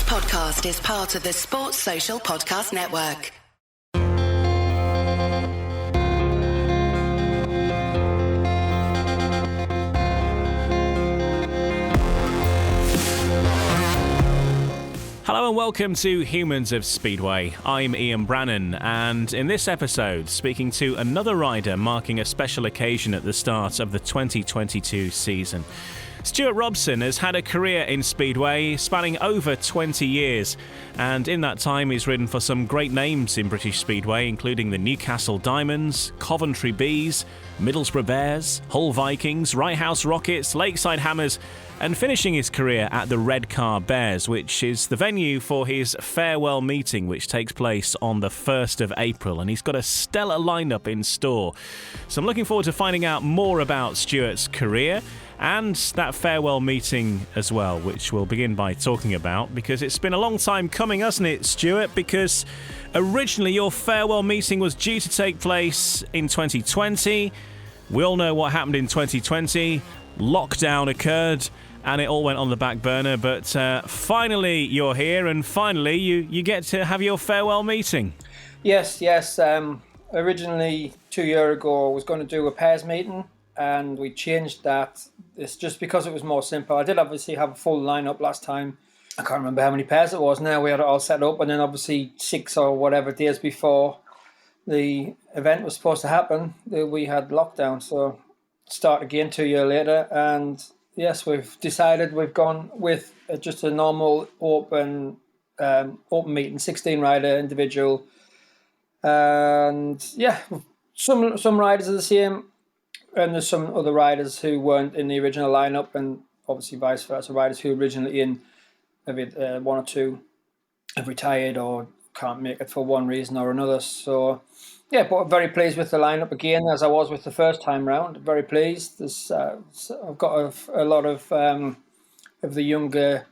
podcast is part of the Sports Social Podcast Network. Hello and welcome to Humans of Speedway. I'm Ian Brannan, and in this episode, speaking to another rider marking a special occasion at the start of the 2022 season. Stuart Robson has had a career in Speedway spanning over 20 years, and in that time he's ridden for some great names in British Speedway, including the Newcastle Diamonds, Coventry Bees, Middlesborugh Bears, Hull Vikings, Rye House Rockets, Lakeside Hammers, and finishing his career at the Redcar Bears, which is the venue for his farewell meeting, which takes place on the 1st of April, and he's got a stellar lineup in store. So I'm looking forward to finding out more about Stuart's career and that farewell meeting as well, which we'll begin by talking about, because it's been a long time coming, hasn't it, Stuart? Because originally your farewell meeting was due to take place in 2020. We all know what happened in 2020. Lockdown occurred and it all went on the back burner, but finally you're here, and finally you get to have your farewell meeting. Yes. Originally 2 years ago I was going to do a pairs meeting, and we changed that. It's just because it was more simple. I did obviously have a full lineup last time. I can't remember how many pairs it was now. We had it all set up, and then obviously 6 or whatever days before the event was supposed to happen, we had lockdown. So start again 2 years later, and yes, we've decided we've gone with just a normal open meeting, 16 rider individual, and yeah, some riders are the same. And there's some other riders who weren't in the original lineup, and obviously vice versa. Riders who originally in, maybe one or two have retired or can't make it for one reason or another. So, yeah, but I'm very pleased with the lineup again, as I was with the first time round. Very pleased. I've got a lot of the younger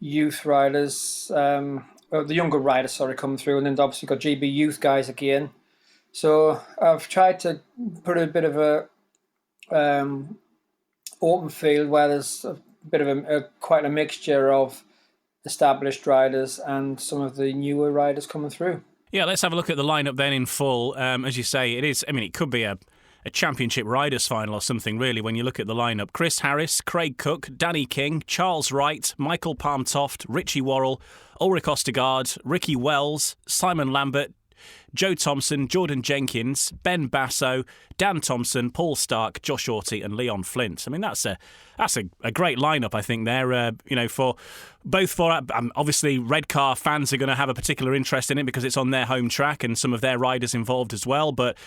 youth riders, the younger riders, coming through, and then obviously got GB youth guys again. So I've tried to put a bit of a open field where there's a bit of quite a mixture of established riders and some of the newer riders coming through. Yeah, let's have a look at the lineup then in full. As you say, it could be a championship riders final or something, really, when you look at the lineup. Chris Harris, Craig Cook, Danny King, Charles Wright, Michael Palmtoft, Richie Worrell, Ulrich Ostergaard, Ricky Wells, Simon Lambert, Joe Thompson, Jordan Jenkins, Ben Basso, Dan Thompson, Paul Stark, Josh Orty and Leon Flint. I mean, that's a great lineup, I think, there, for obviously Redcar fans are going to have a particular interest in it because it's on their home track and some of their riders involved as well. But,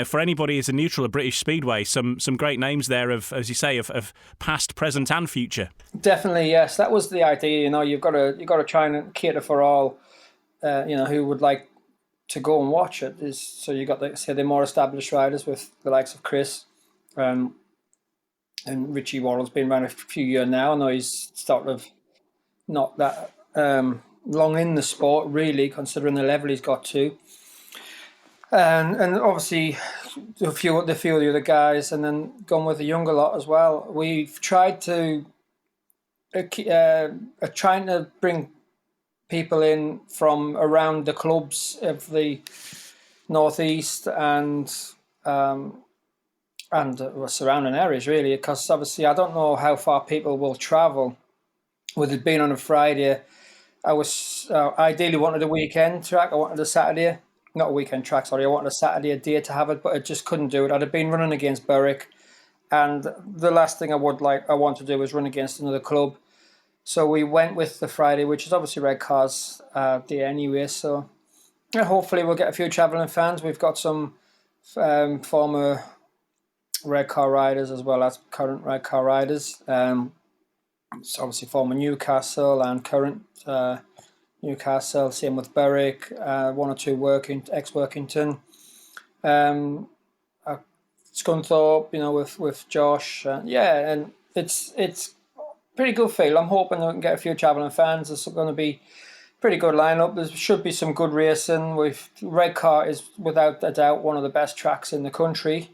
for anybody as a neutral at British Speedway, some great names there of, as you say, of past, present and future. Definitely, yes. That was the idea. You've got to try and cater for all, who would like to go and watch it. So you got the more established riders with the likes of Chris, and Richie Worrell's been around a few years now. I know he's sort of not that long in the sport, really, considering the level he's got to, and obviously a few of the other guys, and then gone with the younger lot as well. We've tried to trying to bring people in from around the clubs of the northeast and surrounding areas, really, because obviously I don't know how far people will travel. With it being on a Friday, I was ideally wanted a weekend track. I wanted a Saturday, not a weekend track, sorry. I wanted a Saturday day to have it, but I just couldn't do it. I'd have been running against Berwick, and the last thing I want to do is run against another club. So we went with the Friday, which is obviously Redcar's day anyway. So hopefully we'll get a few travelling fans. We've got some former Redcar riders as well as current Redcar riders. So obviously former Newcastle and current Newcastle. Same with Berwick. One or two ex-Workington. Scunthorpe, with Josh. And it's pretty good feel. I'm hoping that we can get a few travelling fans. There's going to be pretty good lineup. There should be some good racing. Redcar is without a doubt one of the best tracks in the country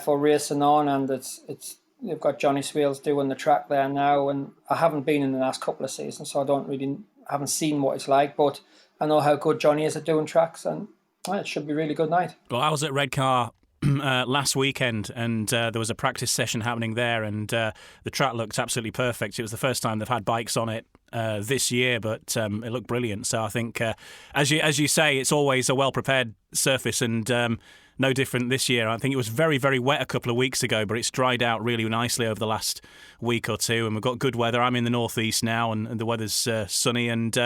for racing on, and you've got Johnny Swales doing the track there now. And I haven't been in the last couple of seasons, so I don't really haven't seen what it's like, but I know how good Johnny is at doing tracks, and it should be a really good night. Well, I was at Redcar last weekend, and there was a practice session happening there, and the track looked absolutely perfect. It was the first time they've had bikes on it this year, but it looked brilliant. So I think, as you say, it's always a well-prepared surface, and no different this year. I think it was very, very wet a couple of weeks ago, but it's dried out really nicely over the last week or two, and we've got good weather. I'm in the northeast now, and the weather's sunny, and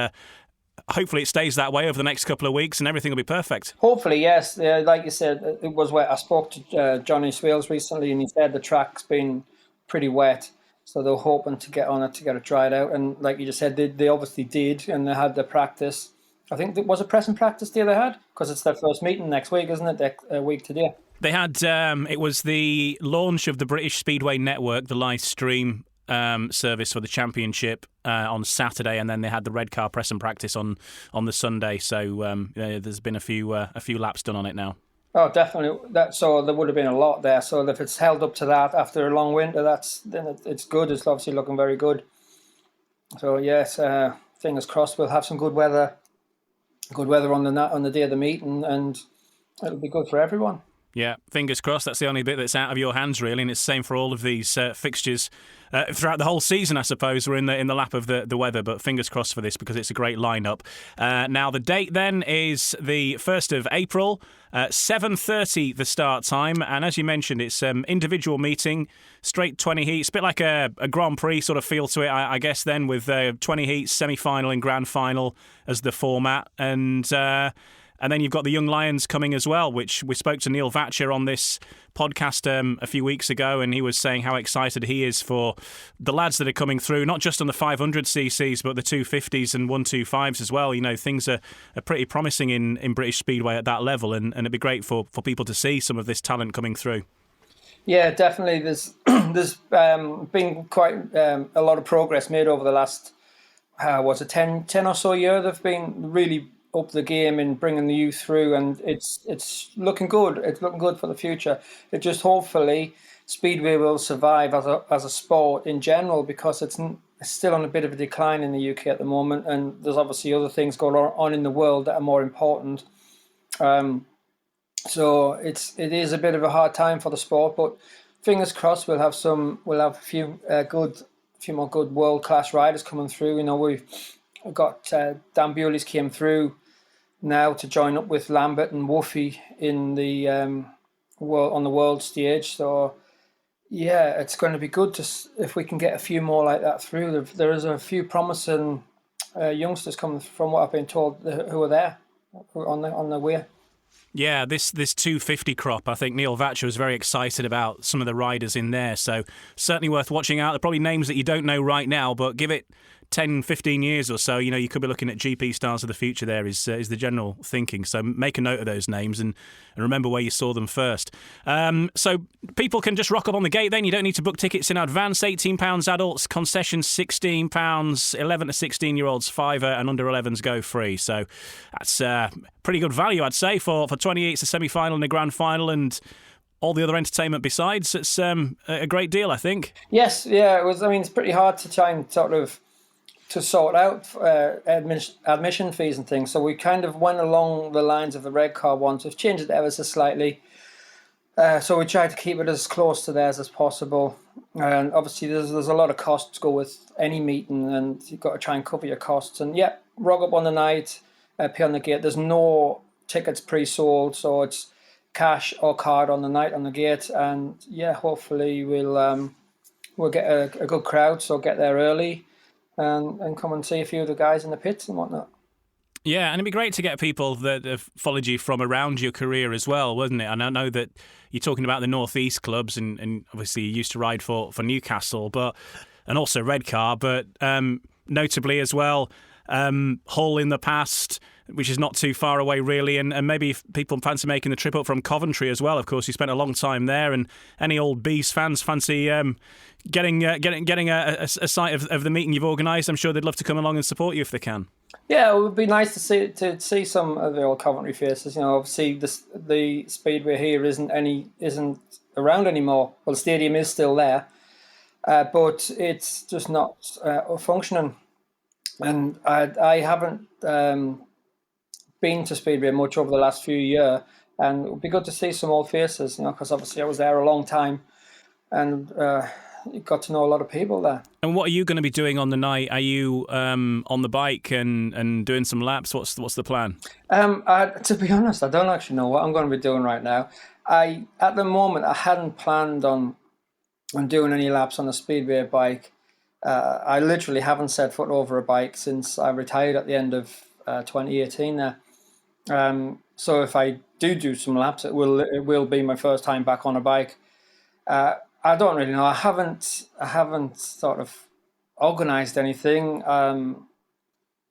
hopefully it stays that way over the next couple of weeks and everything will be perfect. Hopefully, yes. Like you said, it was wet. I spoke to Johnny Swales recently, and he said the track's been pretty wet, so they're hoping to get on it to get it dried out. And like you just said, they obviously did, and they had the practice. I think it was a press and practice day they had, because it's their first meeting next week, isn't it? A week today. They had, it was the launch of the British Speedway Network, the live stream service for the championship on Saturday, and then they had the Redcar press and practice on the Sunday. So there's been a few laps done on it now. Oh, definitely. So there would have been a lot there. So if it's held up to that after a long winter, then it's good. It's obviously looking very good. So yes, fingers crossed we'll have some good weather. Good weather on the day of the meeting, and it'll be good for everyone. Yeah, fingers crossed. That's the only bit that's out of your hands, really, and it's the same for all of these fixtures throughout the whole season. I suppose we're in the lap of the weather, but fingers crossed for this because it's a great lineup. Now the date then is the 1st of April, 7:30 the start time, and as you mentioned, it's individual meeting, straight 20 heats, a bit like a Grand Prix sort of feel to it, I guess. Then with 20 heats, semi-final and grand final as the format, and then you've got the Young Lions coming as well, which we spoke to Neil Vatcher on this podcast a few weeks ago, and he was saying how excited he is for the lads that are coming through, not just on the 500cc's, but the 250s and 125s as well. You know, things are pretty promising in British Speedway at that level, and it'd be great for people to see some of this talent coming through. Yeah, definitely. There's been quite a lot of progress made over the last, 10 or so years. They've been really up the game in bringing the youth through, and it's looking good. It's looking good for the future. It just hopefully Speedway will survive as a sport in general, because it's still on a bit of a decline in the UK at the moment, and there's obviously other things going on in the world that are more important. So it is a bit of a hard time for the sport, but fingers crossed we'll have a few more good world class riders coming through. You know, we've got Dan Bewley's came through now to join up with Lambert and Woofy in the on the world stage. So yeah, it's going to be good if we can get a few more like that through. There is a few promising youngsters coming, from what I've been told, who are there on the way. Yeah, this 250 crop, I think Neil Vatcher was very excited about some of the riders in there, so certainly worth watching out. They're probably names that you don't know right now, but give it 10, 15 years or so, you know, you could be looking at GP stars of the future there is the general thinking. So make a note of those names and remember where you saw them first. So people can just rock up on the gate then. You don't need to book tickets in advance. £18 adults, concessions £16, 11 to 16-year-olds £5, and under 11s go free. So that's pretty good value, I'd say, for 28's a semi-final and a grand final, and all the other entertainment besides. It's a great deal, I think. Yes, yeah, it was. I mean, it's pretty hard to try and sort out admission fees and things. So we kind of went along the lines of the Redcar ones. We've changed it ever so slightly. So we tried to keep it as close to theirs as possible. And obviously there's a lot of costs go with any meeting, and you've got to try and cover your costs. And yeah, rock up on the night, pay on the gate. There's no tickets pre-sold, so it's cash or card on the night on the gate. And yeah, hopefully we'll get a good crowd, so get there early and come and see a few of the guys in the pits and whatnot. Yeah, and it'd be great to get people that have followed you from around your career as well, wasn't it? And I know that you're talking about the North East clubs, and obviously you used to ride for Newcastle, and also Redcar, but notably as well, Hull in the past, which is not too far away really, and maybe if people fancy making the trip up from Coventry as well. Of course, you spent a long time there, and any old Bees fans fancy getting a sight of the meeting you've organised, I'm sure they'd love to come along and support you if they can. Yeah, it would be nice to see some of the old Coventry faces. You know, obviously the Speedway here isn't around anymore. Well, the stadium is still there, but it's just not functioning. And I haven't been to Speedway much over the last few years, and it would be good to see some old faces, because obviously I was there a long time, and you got to know a lot of people there. And what are you going to be doing on the night? Are you on the bike and doing some laps? What's the plan? To be honest, I don't actually know what I'm going to be doing right now. At the moment, I hadn't planned on doing any laps on a Speedway bike. I literally haven't set foot over a bike since I retired at the end of 2018 there. So if I do some laps, it will be my first time back on a bike. I don't really know. I haven't sort of organised anything. I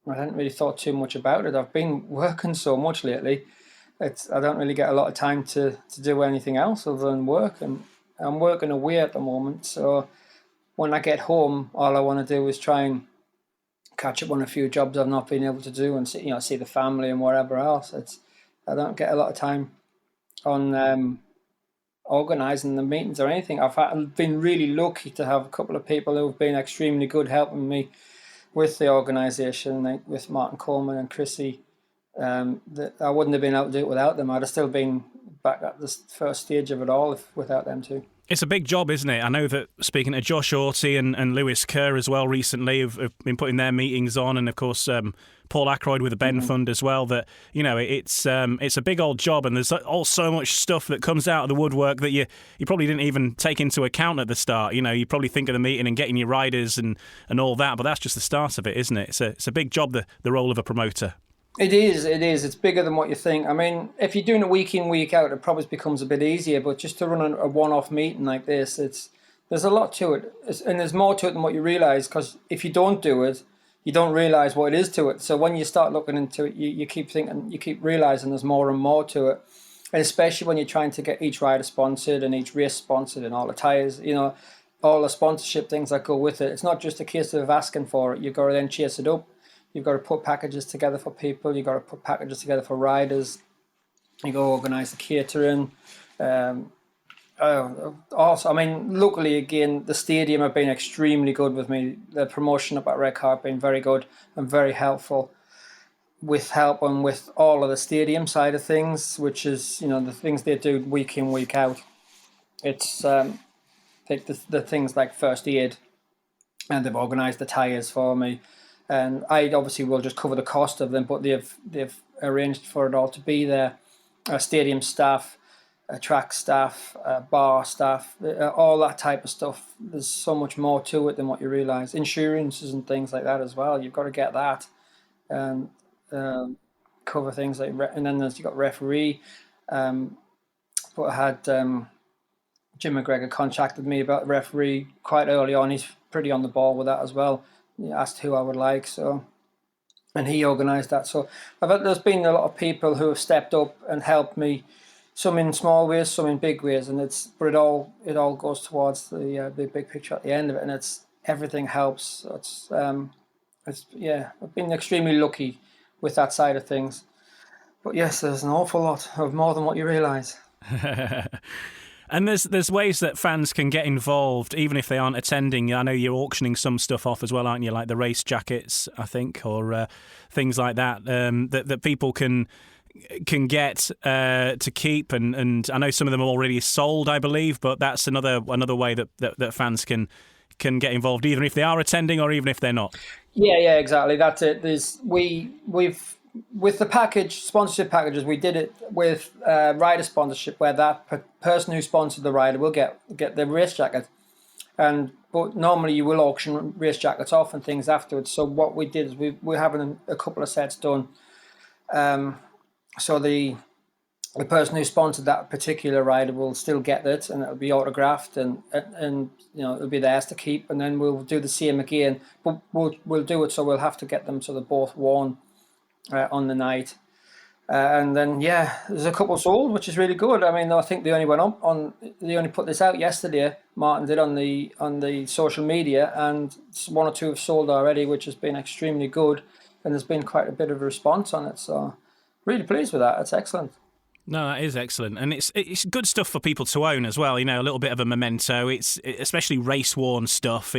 hadn't really thought too much about it. I've been working so much lately. I don't really get a lot of time to do anything else other than work, and I'm working away at the moment. So when I get home, all I want to do is try and catch up on a few jobs I've not been able to do, and see the family and whatever else. I don't get a lot of time on organising the meetings or anything. I've been really lucky to have a couple of people who've been extremely good helping me with the organisation, like with Martin Coleman and Chrissy. That I wouldn't have been able to do it without them. I'd have still been back at the first stage of it all without them too. It's a big job, isn't it? I know that speaking to Josh Orty and Lewis Kerr as well recently have been putting their meetings on, and of course Paul Ackroyd with the Ben Fund as well, that it's a big old job, and there's all so much stuff that comes out of the woodwork that you probably didn't even take into account at the start. You probably think of the meeting and getting your riders and all that, but that's just the start of it, isn't it? It's a big job, the role of a promoter. It is. It's bigger than what you think. I mean, if you're doing a week in, week out, it probably becomes a bit easier. But just to run a one-off meeting like this, there's a lot to it, and there's more to it than what you realise. Because if you don't do it, you don't realise what it is to it. So when you start looking into it, you keep thinking, you keep realising there's more and more to it. And especially when you're trying to get each rider sponsored and each race sponsored and all the tyres, all the sponsorship things that go with it. It's not just a case of asking for it. You've got to then chase it up. You've got to put packages together for people. You've got to put packages together for riders. You've got to organise the catering. Also, I mean, luckily, again, the stadium have been extremely good with me. The promotion up at Redcar have been very good and very helpful with helping with all of the stadium side of things, which is, the things they do week in, week out. It's like the things like first aid, and they've organised the tyres for me. And I obviously will just cover the cost of them, but they've arranged for it all to be there. Stadium staff, track staff, bar staff, all that type of stuff. There's so much more to it than what you realise. Insurances and things like that as well. You've got to get that and cover things like. And then you've got referee. But I had Jim McGregor contacted me about the referee quite early on. He's pretty on the ball with that as well. He asked who I would like, and he organised that. So there's been a lot of people who have stepped up and helped me, some in small ways, some in big ways, and it all goes towards the big picture at the end of it, and everything helps. So I've been extremely lucky with that side of things. But yes, there's an awful lot of more than what you realise. And there's ways that fans can get involved, even if they aren't attending. I know you're auctioning some stuff off as well, aren't you? Like the race jackets, I think, or things like that, that people can get to keep. And I know some of them are already sold, I believe, but that's another way that fans can get involved, either if they are attending or even if they're not. Yeah, exactly. That's it. We've with the sponsorship packages, we did it with rider sponsorship, where that person who sponsored the rider will get the race jacket, but normally you will auction race jackets off and things afterwards. So what we did is we're having a couple of sets done. So the person who sponsored that particular rider will still get it, and it'll be autographed, and it'll be theirs to keep. And then we'll do the same again, but we'll do it so we'll have to get them so they're both worn on the night. And then there's a couple sold, which is really good. I mean, I think they only put this out yesterday. Martin did on the social media, and one or two have sold already, which has been extremely good, and there's been quite a bit of a response on it. So really pleased with that. It's excellent. No, that is excellent, and it's good stuff for people to own as well. You know, a little bit of a memento. It's especially race worn stuff.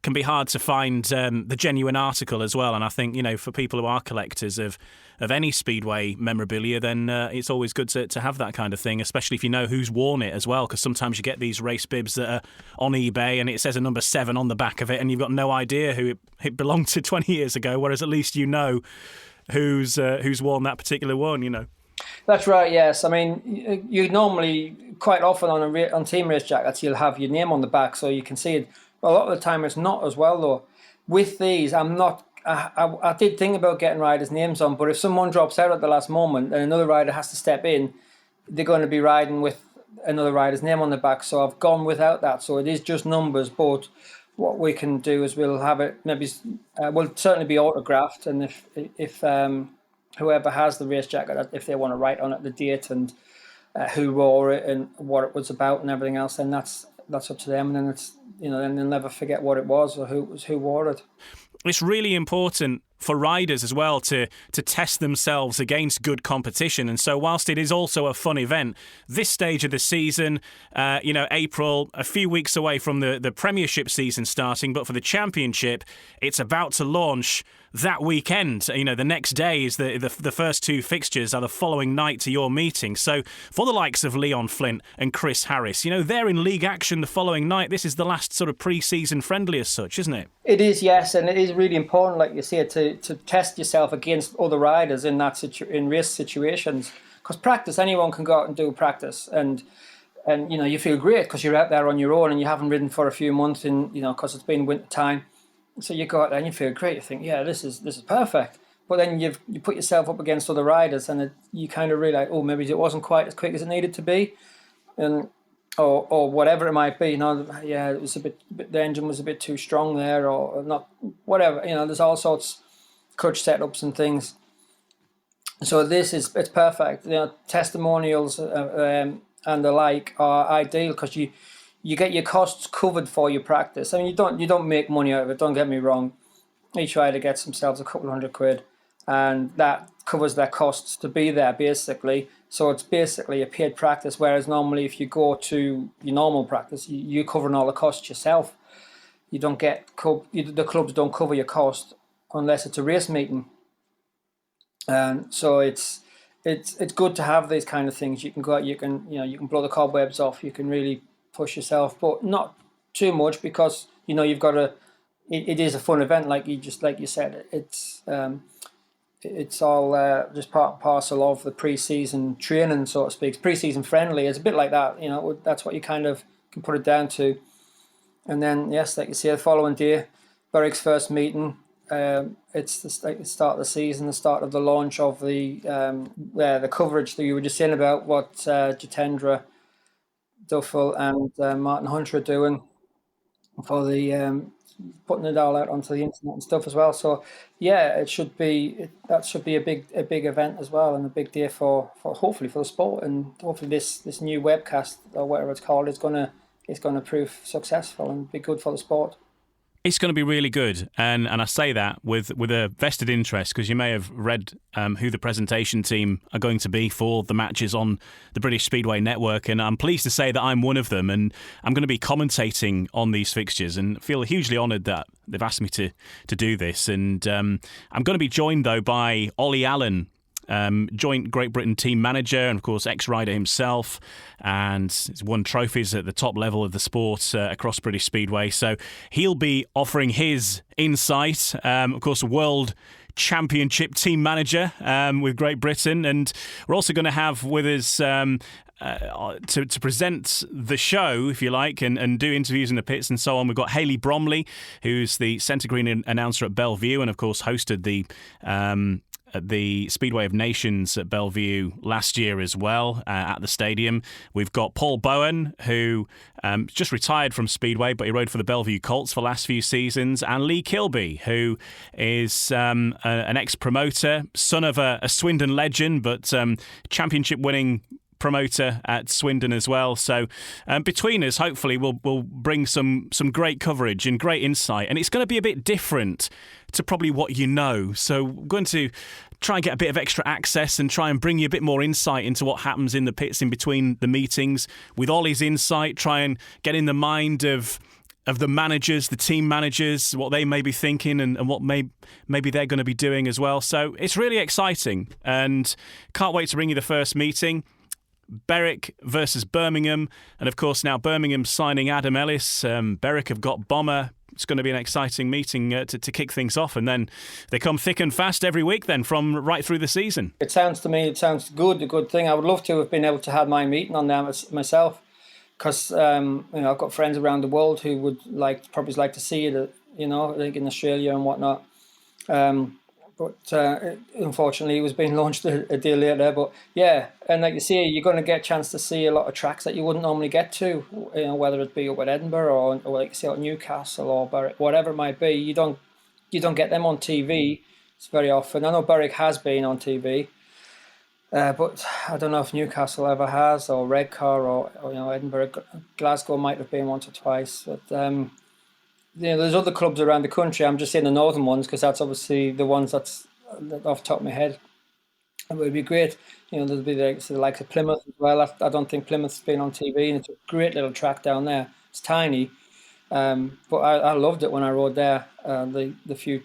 Can be hard to find the genuine article as well. And I think, you know, for people who are collectors of any Speedway memorabilia, then it's always good to have that kind of thing, especially if you know who's worn it as well. Because sometimes you get these race bibs that are on eBay and it says a number 7 on the back of it, and you've got no idea who it belonged to 20 years ago. Whereas at least you know who's worn that particular one. You know. That's right, yes. I mean, you normally, quite often on team race jackets, you'll have your name on the back so you can see it. A lot of the time it's not as well, though. With these, I did think about getting riders' names on, but if someone drops out at the last moment and another rider has to step in, they're going to be riding with another rider's name on the back. So I've gone without that. So it is just numbers, but what we can do is we'll have it, maybe, will certainly be autographed, and if whoever has the race jacket, if they want to write on it the date and who wore it and what it was about and everything else, then that's up to them. And then it's, you know, then they'll never forget what it was or who wore it. It's really important for riders as well to test themselves against good competition. And so whilst it is also a fun event, this stage of the season, April, a few weeks away from the Premiership season starting, but for the Championship, it's about to launch that weekend. You know, the next day is the first 2 fixtures are the following night to your meeting. So for the likes of Leon Flint and Chris Harris, you know, they're in league action the following night. This is the last sort of pre-season friendly as such, isn't it? It is, yes, and it is really important, like you say, to test yourself against other riders in in race situations. Because practice, anyone can go out and do practice, and you know, you feel great because you're out there on your own and you haven't ridden for a few months, and you know, because it's been winter time. So you go out there and you feel great. You think, yeah, this is perfect. But then you put yourself up against other riders, and you kind of realize, oh, maybe it wasn't quite as quick as it needed to be, and or whatever it might be. You know, yeah, it was a bit the engine was a bit too strong there, or not, whatever. You know, there's all sorts of clutch setups and things. So it's perfect. You know, testimonials and the like are ideal because you get your costs covered for your practice. I mean, you don't make money out of it, don't get me wrong. Each rider gets themselves a couple £100, and that covers their costs to be there, basically. So it's basically a paid practice, whereas normally if you go to your normal practice, you're covering all the costs yourself. You don't get the clubs don't cover your cost unless it's a race meeting. And so it's good to have these kind of things. You can go out, you can blow the cobwebs off, you can really push yourself, but not too much, because you know you've got to. It is a fun event, like you said. It's all just part and parcel of the pre-season training, so to speak. It's pre-season friendly. It's a bit like that, you know. That's what you kind of can put it down to. And then yes, like you say, the following day, Berwick's first meeting. It's the start of the season, the start of the launch of the coverage that you were just saying about what Jitendra Duffel and Martin Hunter are doing for the putting it all out onto the internet and stuff as well. So yeah, that should be a big event as well, and a big day for hopefully for the sport, and hopefully this new webcast or whatever it's called is gonna prove successful and be good for the sport. It's going to be really good, and I say that with a vested interest, because you may have read who the presentation team are going to be for the matches on the British Speedway Network, and I'm pleased to say that I'm one of them, and I'm going to be commentating on these fixtures, and feel hugely honoured that they've asked me to do this. And I'm going to be joined though by Ollie Allen, joint Great Britain team manager, and of course ex-rider himself, and he's won trophies at the top level of the sport across British Speedway, so he'll be offering his insight. Of course, World Championship team manager with Great Britain, and we're also going to have with us to present the show, if you like, and do interviews in the pits and so on. We've got Hayley Bromley, who's the centre green announcer at Bellevue, and of course hosted the Speedway of Nations at Bellevue last year as well at the stadium. We've got Paul Bowen, who just retired from Speedway, but he rode for the Bellevue Colts for the last few seasons, and Lee Kilby, who is an ex-promoter, son of a Swindon legend, but championship-winning promoter at Swindon as well. So between us, hopefully, we'll bring some great coverage and great insight. And it's going to be a bit different to probably what you know. So we're going to try and get a bit of extra access and try and bring you a bit more insight into what happens in the pits in between the meetings. With Ollie's insight, try and get in the mind of the managers, the team managers, what they may be thinking and what maybe they're going to be doing as well. So it's really exciting and can't wait to bring you the first meeting. Berwick versus Birmingham. And of course now Birmingham signing Adam Ellis. Berwick have got Bomber. It's going to be an exciting meeting to kick things off. And then they come thick and fast every week then from right through the season. It sounds good, a good thing. I would love to have been able to have my meeting on there myself. Because I've got friends around the world who would probably like to see it, like in Australia and whatnot. But unfortunately, it was being launched a day later. But yeah, and like you say, you're going to get a chance to see a lot of tracks that you wouldn't normally get to. Whether it be up at Edinburgh or like you say, at Newcastle or Berwick, whatever it might be. You don't get them on TV. It's very often. I know Berwick has been on TV. But I don't know if Newcastle ever has, or Redcar, or Edinburgh. Glasgow might have been once or twice. But there's other clubs around the country. I'm just saying the northern ones because that's obviously the ones that's off the top of my head. It would be great. There'll be the likes of Plymouth as well. I don't think Plymouth's been on TV, and it's a great little track down there. It's tiny. But I loved it when I rode there. The few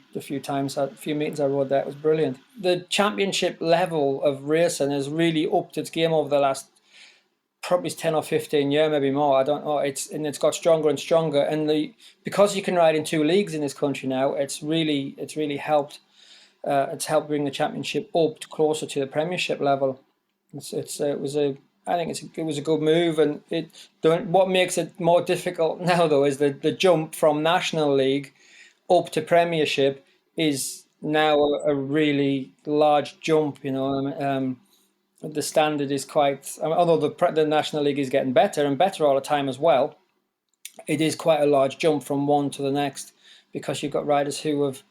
meetings I rode there, it was brilliant. The championship level of racing has really upped its game over the last probably 10 or 15 years, maybe more. I don't know. It's got stronger and stronger. And because you can ride in two leagues in this country now, it's really helped. It's helped bring the championship up closer to the Premiership level. I think it was a good move, and what makes it more difficult now though is the jump from National League up to Premiership is now a really large jump. The standard is although the National League is getting better and better all the time as well. It is quite a large jump from one to the next because you've got riders who have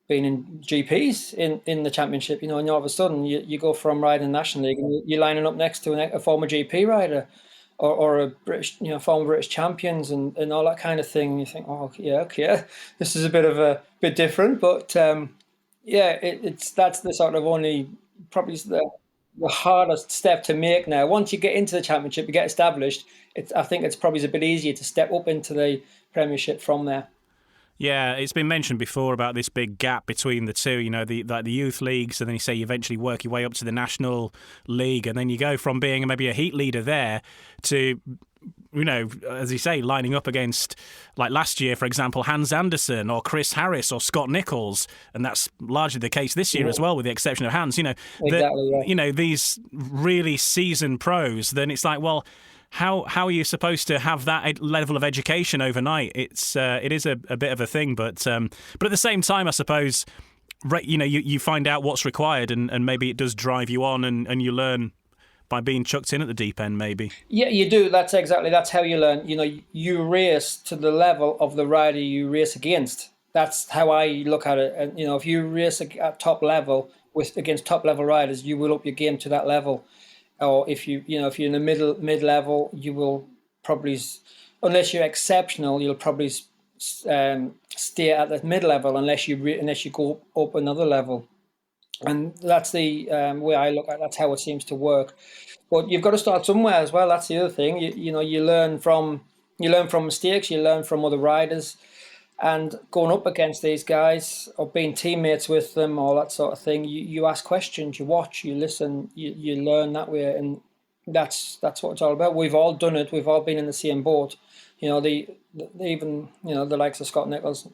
been in GPs in the championship, and all of a sudden you go from riding National League and you're lining up next to a former GP rider or a British, former British champions and all that kind of thing. And you think, oh yeah, okay, this is a bit different, but that's the sort of only probably the hardest step to make now. Once you get into the championship, you get established. I think it's probably a bit easier to step up into the Premiership from there. Yeah, it's been mentioned before about this big gap between the two, the youth leagues, and then you say you eventually work your way up to the National League, and then you go from being maybe a heat leader there to, as you say, lining up against, like last year, for example, Hans Andersen or Chris Harris or Scott Nichols, and that's largely the case this year as well, with the exception of Hans. Exactly, these really seasoned pros, then it's like, well, how are you supposed to have that level of education overnight? It is a bit of a thing, but at the same time, I suppose, you find out what's required, and maybe it does drive you on, and you learn by being chucked in at the deep end, maybe. Yeah, you do. That's how you learn. You race to the level of the rider you race against. That's how I look at it. And if you race at top level against top level riders, you will up your game to that level. Or if you're in the mid level, you will probably, unless you're exceptional, you'll probably stay at the mid level unless you go up another level. And that's the way I look at it. That's how it seems to work. But you've got to start somewhere as well. That's the other thing. You learn from mistakes. You learn from other riders. And going up against these guys or being teammates with them, all that sort of thing, you ask questions, you watch, you listen, you learn that way, and that's what it's all about. We've all done it. We've all been in the same boat. The likes of Scott Nichols,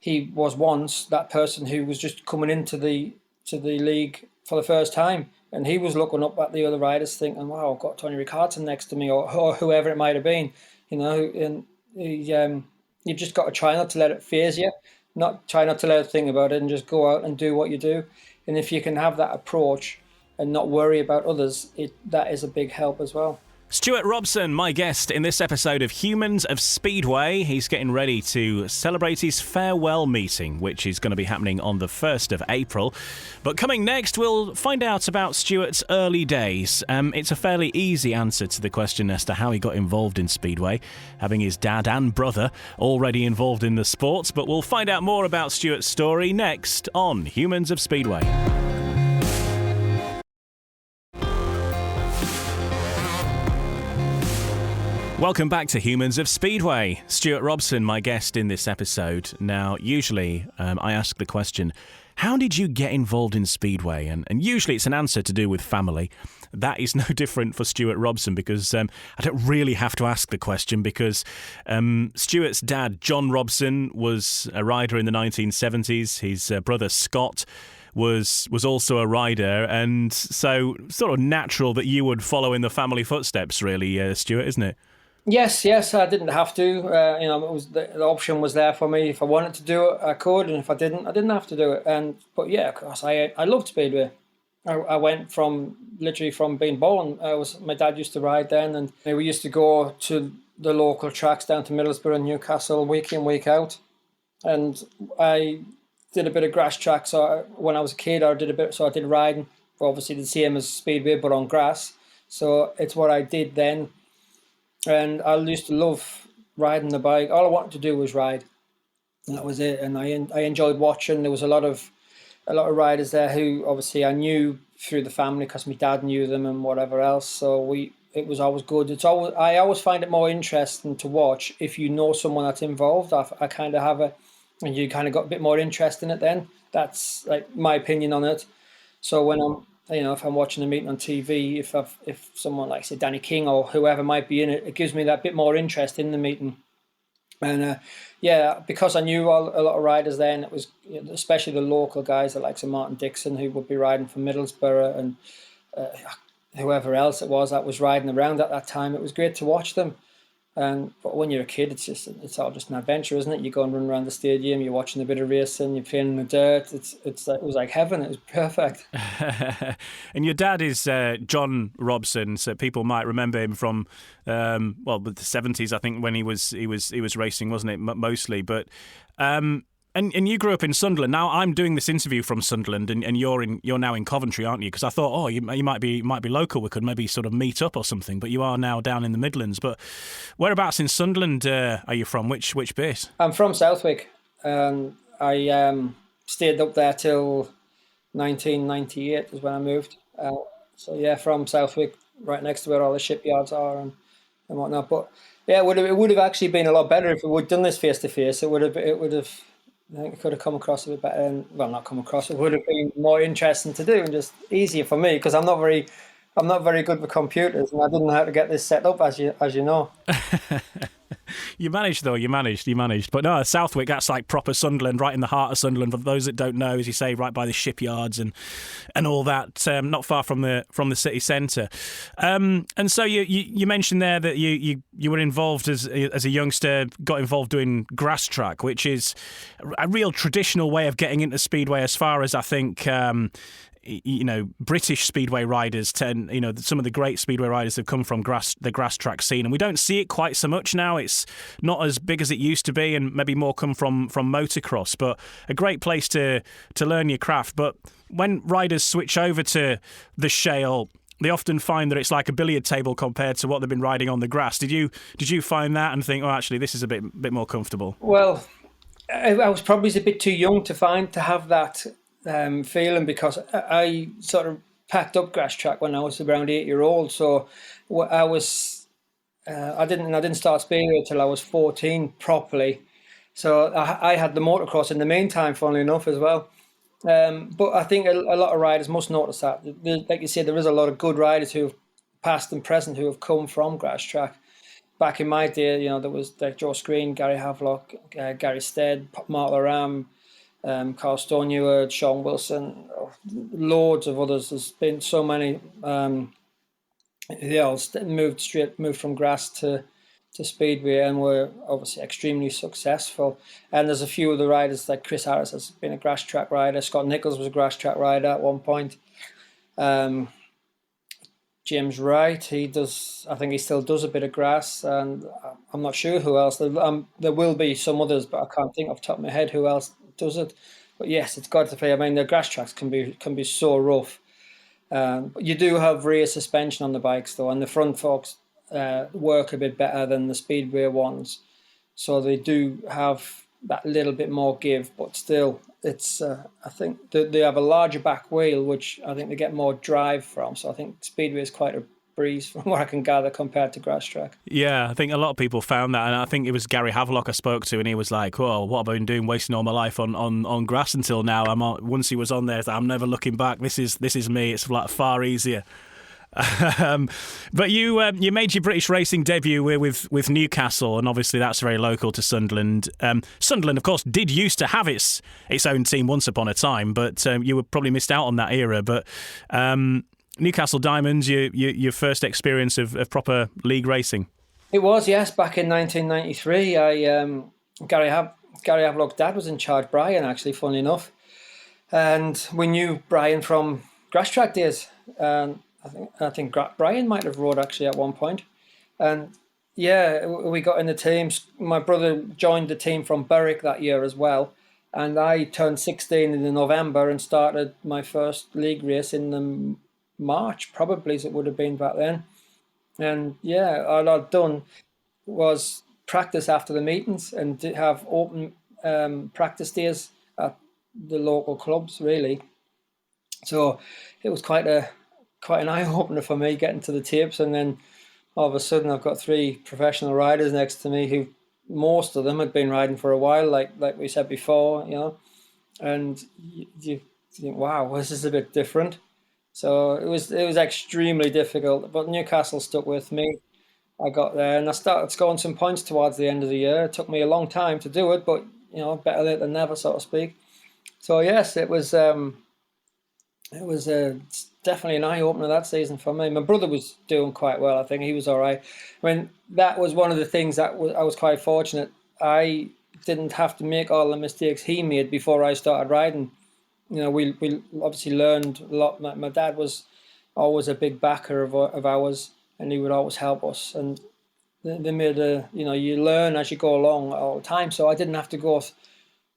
he was once that person who was just coming into the league for the first time, and he was looking up at the other riders, thinking, "Wow, I've got Tony Ricardo next to me," or whoever it might have been, and he. You've just got to try not to let it faze you, try not to let it think about it, and just go out and do what you do. And if you can have that approach and not worry about others, that is a big help as well. Stuart Robson, my guest in this episode of Humans of Speedway. He's getting ready to celebrate his farewell meeting, which is going to be happening on the 1st of April. But coming next, we'll find out about Stuart's early days. It's a fairly easy answer to the question as to how he got involved in Speedway, having his dad and brother already involved in the sport. But we'll find out more about Stuart's story next on Humans of Speedway. Welcome back to Humans of Speedway. Stuart Robson, my guest in this episode. Now, usually I ask the question, how did you get involved in Speedway? And usually it's an answer to do with family. That is no different for Stuart Robson because I don't really have to ask the question because Stuart's dad, John Robson, was a rider in the 1970s. His brother, Scott, was also a rider, and so sort of natural that you would follow in the family footsteps, really, Stuart, isn't it? Yes, I didn't have to. It was the option was there for me. If I wanted to do it, I could, and if I didn't have to do it. But yeah, of course, I loved Speedway. I went literally from being born. My dad used to ride then, and we used to go to the local tracks down to Middlesborugh and Newcastle week in, week out. And I did a bit of grass track. So when I was a kid, I did riding, obviously the same as Speedway, but on grass. So it's what I did then. And I used to love riding the bike. All I wanted to do was ride, and that was it. And I enjoyed watching. There was a lot of riders there who obviously I knew through the family because my dad knew them and whatever else. So it was always good. I always find it more interesting to watch if you know someone that's involved. I kind of and you kind of got a bit more interest in it then. That's like my opinion on it. So when if I'm watching a meeting on TV, if someone like say Danny King or whoever might be in it, it gives me that bit more interest in the meeting. And because I knew a lot of riders then, it was especially the local guys like Martin Dixon, who would be riding from Middlesbrough, and whoever else it was that was riding around at that time. It was great to watch them. But when you're a kid, it's all just an adventure, isn't it? You go and run around the stadium, you're watching a bit of racing, you're playing in the dirt. It was like heaven. It was perfect. And your dad is John Robson, so people might remember him from the 70s, I think, when he was racing, wasn't it, mostly? But and you grew up in Sunderland. Now I'm doing this interview from Sunderland, and you're now in Coventry, aren't you? Because I thought, you might be local. We could maybe sort of meet up or something. But you are now down in the Midlands. But whereabouts in Sunderland are you from? Which bit? I'm from Southwick. I stayed up there till 1998 is when I moved. From Southwick, right next to where all the shipyards are and whatnot. But yeah, it would have actually been a lot better if we would have done this face to face. It would have. I think it could have come across a bit better, not come across. It would have been more interesting to do and just easier for me because I'm not very good with computers, and I didn't know how to get this set up, as you know. You managed, though. You managed. But no, Southwick, that's like proper Sunderland, right in the heart of Sunderland. For those that don't know, as you say, right by the shipyards and all that, not far from the city centre. And so you mentioned there that you were involved as a youngster, got involved doing grass track, which is a real traditional way of getting into Speedway, as far as I think. British Speedway riders some of the great Speedway riders have come from the grass track scene, and we don't see it quite so much now. It's not as big as it used to be, and maybe more come from motocross, but a great place to learn your craft. But when riders switch over to the shale, they often find that it's like a billiard table compared to what they've been riding on the grass. Did you find that and think, actually, this is a bit more comfortable? Well, I was probably a bit too young to have that feeling, because I sort of packed up grass track when I was around 8-year-old. So I didn't start Speedway until I was 14 properly. So I had the motocross in the meantime, funnily enough, as well. But I think a lot of riders must notice that. Like you said, there is a lot of good riders who have past and present who have come from grass track. Back in my day, there was like Joe Screen, Gary Havelock, Gary Stead, Mark Laram, Carl Stoneward, Sean Wilson, loads of others. There's been so many. They all moved from grass to Speedway and were obviously extremely successful. And there's a few of the riders, like Chris Harris has been a grass track rider. Scott Nichols was a grass track rider at one point. James Wright. He does. I think he still does a bit of grass, and I'm not sure who else. There will be some others, but I can't think off the top of my head who else does it. But yes, it's got to be. I mean, the grass tracks can be so rough. But you do have rear suspension on the bikes though, and the front forks work a bit better than the Speedway ones, so they do have that little bit more give. But still, it's I think they have a larger back wheel, which I think they get more drive from. So I think Speedway is quite a breeze from what I can gather compared to grass track. Yeah, I think a lot of people found that, and I think it was Gary Havelock I spoke to, and he was like, "Oh, what have I been doing, wasting all my life on grass until now? Once he was on there, I'm never looking back. This is me. It's like far easier." But you made your British racing debut with Newcastle, and obviously that's very local to Sunderland. Sunderland, of course, did used to have its own team once upon a time, but you were probably missed out on that era. But Newcastle Diamonds, your first experience of proper league racing. It was, yes, back in 1993. Gary Havelock's dad was in charge, Brian, actually, funnily enough, and we knew Brian from grass track days. I think Brian might have rode actually at one point, and yeah, we got in the teams. My brother joined the team from Berwick that year as well, and I turned 16 in November and started my first league race in the March, probably, as it would have been back then. And yeah, all I'd done was practice after the meetings and have open practice days at the local clubs, really. So it was quite an eye-opener for me getting to the tapes, and then all of a sudden I've got 3 professional riders next to me who most of them had been riding for a while, like we said before, and you think, wow, this is a bit different. So it was extremely difficult, but Newcastle stuck with me. I got there and I started scoring some points towards the end of the year. It took me a long time to do it, but better late than never, so to speak. So yes, it was definitely an eye-opener that season for me. My brother was doing quite well. I think he was all right. I mean, that was one of the things that I was quite fortunate. I didn't have to make all the mistakes he made before I started riding. We obviously learned a lot. My dad was always a big backer of ours, and he would always help us. And they made you learn as you go along all the time. So I didn't have to go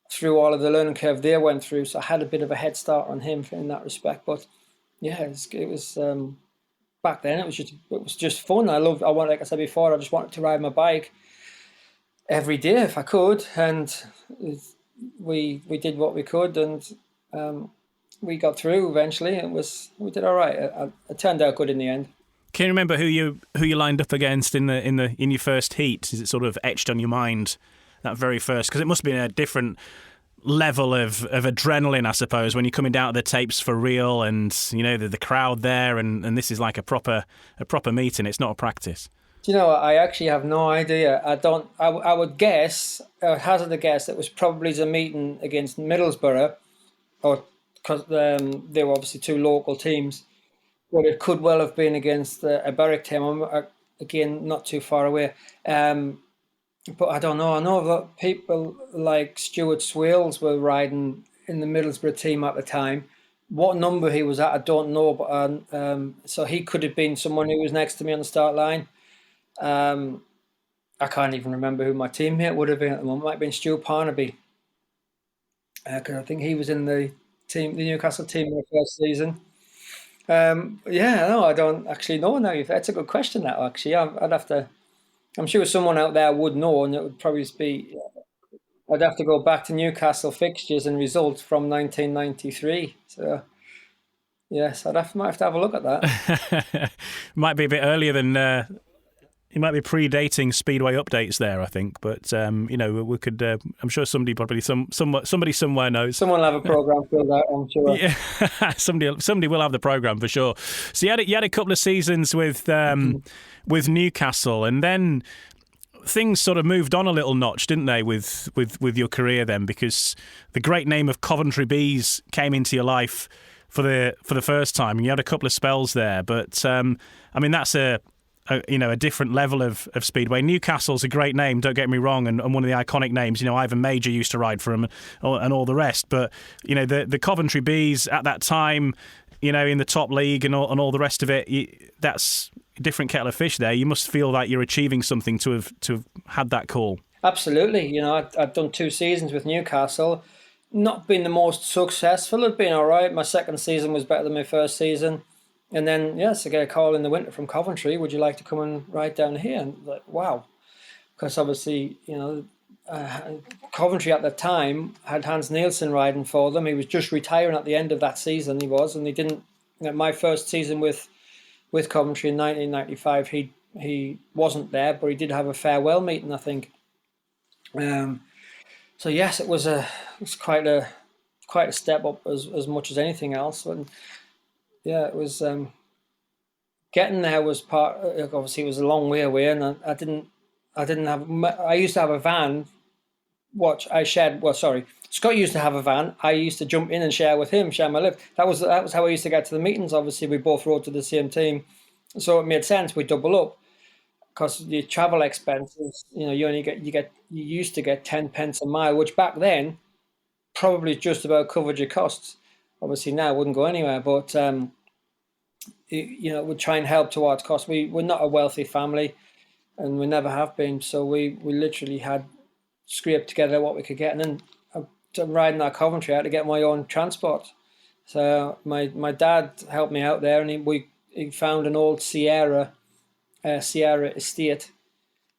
through all of the learning curve they went through. So I had a bit of a head start on him in that respect. But yeah, it was back then. It was just fun. Like I said before, I just wanted to ride my bike every day if I could, and we did what we could, and we got through eventually. We did all right. It turned out good in the end. Can you remember who you lined up against in your first heat? Is it sort of etched on your mind, that very first? Because it must have been a different level of adrenaline, I suppose, when you're coming down to the tapes for real, and the crowd there, and this is like a proper meeting. It's not a practice. Do you know what? I actually have no idea. I would guess, hazard a guess, it was probably the meeting against Middlesborugh, or because they were obviously 2 local teams. But it could well have been against a Berwick team. Again, not too far away. But I don't know. I know that people like Stuart Swales were riding in the Middlesbrough team at the time. What number he was at, I don't know. But so he could have been someone who was next to me on the start line. I can't even remember who my teammate would have been at the moment. It might have been Stu Parnaby. Because I think he was in the Newcastle team in the first season. I don't actually know now. That's a good question, that, actually. I'm sure someone out there would know, and it would probably be... I'd have to go back to Newcastle fixtures and results from 1993. So, yes, might have to have a look at that. Might be a bit earlier than... It might be predating Speedway updates there, I think. But, we could... I'm sure somebody somebody somewhere knows. Someone will have a programme filled out, I'm sure. Yeah, somebody will have the programme for sure. So you had a couple of seasons with Newcastle, and then things sort of moved on a little notch, didn't they, with your career then? Because the great name of Coventry Bees came into your life for the first time, and you had a couple of spells there. But, that's a different level of speedway. Newcastle's a great name, don't get me wrong, and one of the iconic names. Ivan Major used to ride for him, and all the rest. But the Coventry Bees at that time, in the top league and all the rest of it, that's a different kettle of fish there. You must feel like you're achieving something to have had that call. Absolutely. I'd done 2 seasons with Newcastle. Not been the most successful. It'd been all right. My second season was better than my first season. And then, yes, I get a call in the winter from Coventry. Would you like to come and ride down here? And like, wow. Because obviously, Coventry at the time had Hans Nielsen riding for them. He was just retiring at the end of that season, and he didn't. My first season with Coventry in 1995, he wasn't there, but he did have a farewell meeting, I think. So yes, it was quite a step up as much as anything else. And yeah, it was getting there was part. Obviously, it was a long way away, and I didn't have. I used to have a van, which I shared. Well, sorry, Scott used to have a van. I used to jump in and share with him, share my lift. That was how I used to get to the meetings. Obviously, we both rode to the same team, so it made sense. We double up because the travel expenses. You used to get 10 pence a mile, which back then probably just about covered your costs. Obviously, now it wouldn't go anywhere, but it would try and help towards costs. We're not a wealthy family, and we never have been. So we literally had scraped together what we could get, and then riding that Coventry, I had to get my own transport. So my dad helped me out there, and he found an old Sierra estate.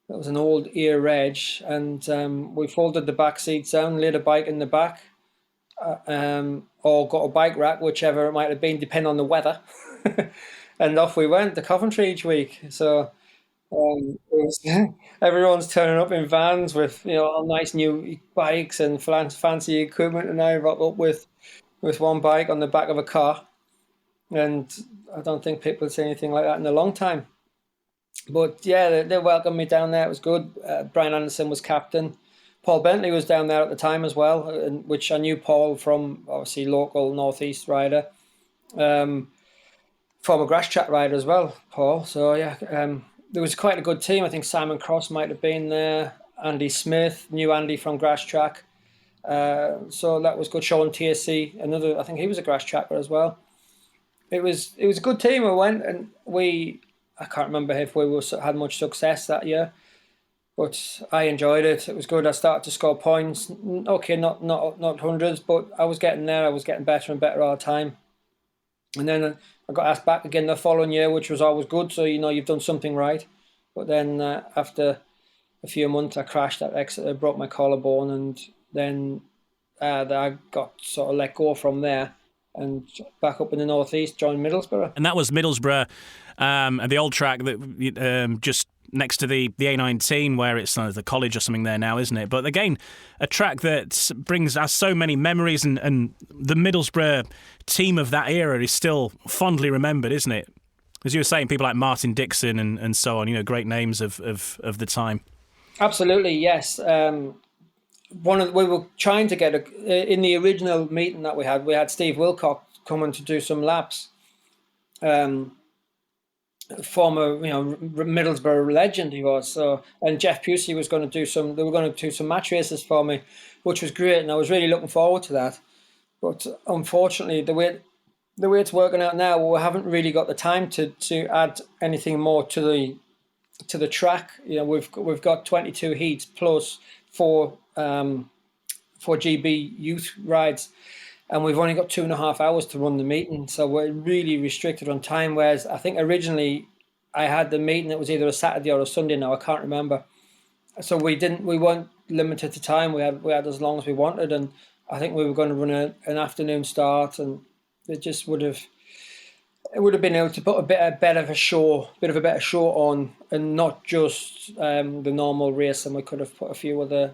It was an old ear reg, and we folded the back seats down, laid a bike in the back, or got a bike rack, whichever it might have been, depending on the weather. And off we went to Coventry each week. So everyone's turning up in vans with all nice new bikes and fancy equipment, and I rock up with one bike on the back of a car, and I don't think people would say anything like that in a long time. But yeah, they welcomed me down there. It was good. Brian Anderson was captain. Paul Bentley was down there at the time as well, which I knew Paul from, obviously local Northeast rider, former grass track rider as well, Paul. So yeah, there was quite a good team. I think Simon Cross might have been there. Andy Smith, knew Andy from grass track. So that was good. Sean TSC, another, I think he was a grass tracker as well. It was a good team. We went and I can't remember if we had much success that year, but I enjoyed it. It was good. I started to score points. Okay, not hundreds, but I was getting there. I was getting better and better all the time. And then I got asked back again the following year, which was always good. So you've done something right. But then after a few months, I crashed at Exeter, broke my collarbone, and then I got sort of let go from there. And back up in the northeast, joined Middlesborugh. And that was Middlesbrough, the old track that just next to the A19, where it's the college or something there now, isn't it? But again, a track that brings us so many memories, and the Middlesbrough team of that era is still fondly remembered, isn't it? As you were saying, people like Martin Dixon and so on, great names of the time. Absolutely, yes. We were trying to get in the original meeting that we had Steve Wilcock coming to do some laps. Former, Middlesbrough legend he was. So, and Jeff Pusey was going to do some. They were going to do some match races for me, which was great, and I was really looking forward to that. But unfortunately, the way it's working out now, we haven't really got the time to add anything more to the track. We've got 22 heats plus 4 GB youth rides, and we've only got 2.5 hours to run the meeting, so we're really restricted on time. Whereas I think originally I had the meeting, it was either a Saturday or a Sunday now, I can't remember. So we weren't limited to time. We had as long as we wanted, and I think we were going to run an afternoon start, and it would have been able to put a bit of a better show on, and not just the normal race. And we could have put a few other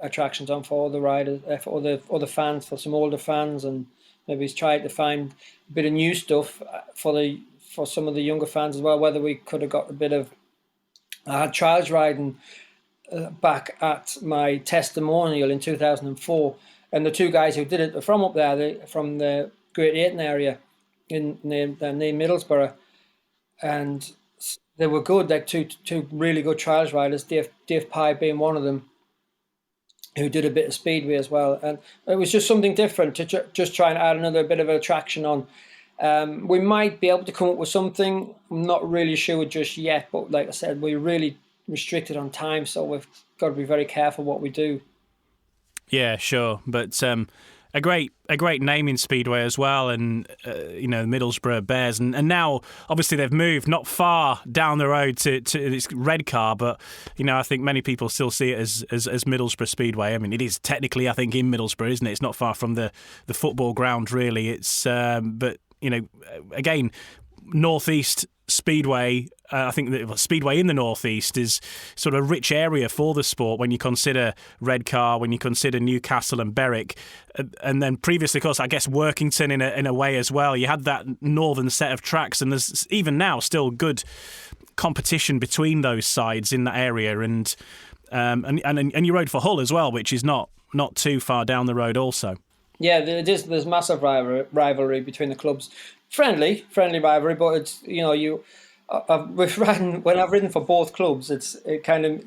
attractions on for all the riders, for other fans, for some older fans, and maybe he's tried to find a bit of new stuff for some of the younger fans as well. Whether we could have got a bit of, I had trials riding back at my testimonial in 2004, and the 2 guys who did it are from up there, from the Great Ayton area near Middlesbrough, and they were good. Like two really good trials riders, Dave Pye being one of them, who did a bit of speedway as well. And it was just something different to just try and add another bit of attraction on. We might be able to come up with something. I'm not really sure just yet, but like I said, we're really restricted on time, so we've got to be very careful what we do. Yeah, sure, but a great name in Speedway as well, and Middlesbrough Bears, and now obviously they've moved not far down the road to this Redcar, but I think many people still see it as Middlesbrough Speedway. I mean, it is technically, I think, in Middlesbrough, isn't it? It's not far from the football ground, really. It's but again, Northeast Speedway, I think that Speedway in the Northeast is sort of a rich area for the sport when you consider Redcar, when you consider Newcastle and Berwick, and then previously, of course, I guess Workington in a way as well. You had that northern set of tracks, and there's even now still good competition between those sides in that area, and you rode for Hull as well, which is not too far down the road also. Yeah, there's massive rivalry between the clubs. Friendly rivalry, but it's when I've ridden for both clubs, it kind of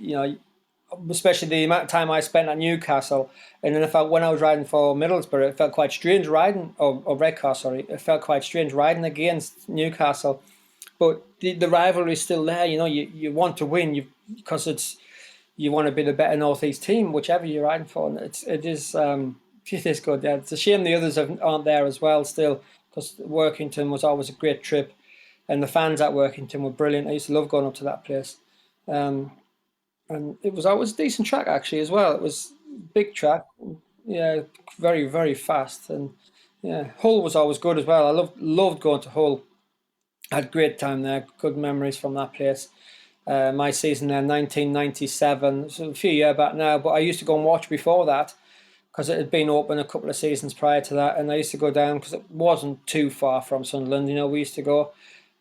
especially the amount of time I spent at Newcastle, and then when I was riding for Middlesbrough, it felt quite strange riding or Redcar, sorry, it felt quite strange riding against Newcastle, but the rivalry is still there. You want to win because you want to be the better Northeast team, whichever you're riding for, and it is good. Yeah, it's a shame the others aren't there as well still, because Workington was always a great trip, and the fans at Workington were brilliant. I used to love going up to that place, and it was always a decent track actually as well. It was a big track, yeah, very very fast, and yeah, Hull was always good as well. I loved going to Hull. I had a great time there, good memories from that place. My season there, 1997, so a few years back now, but I used to go and watch before that, because it had been open a couple of seasons prior to that, and I used to go down because it wasn't too far from Sunderland. We used to go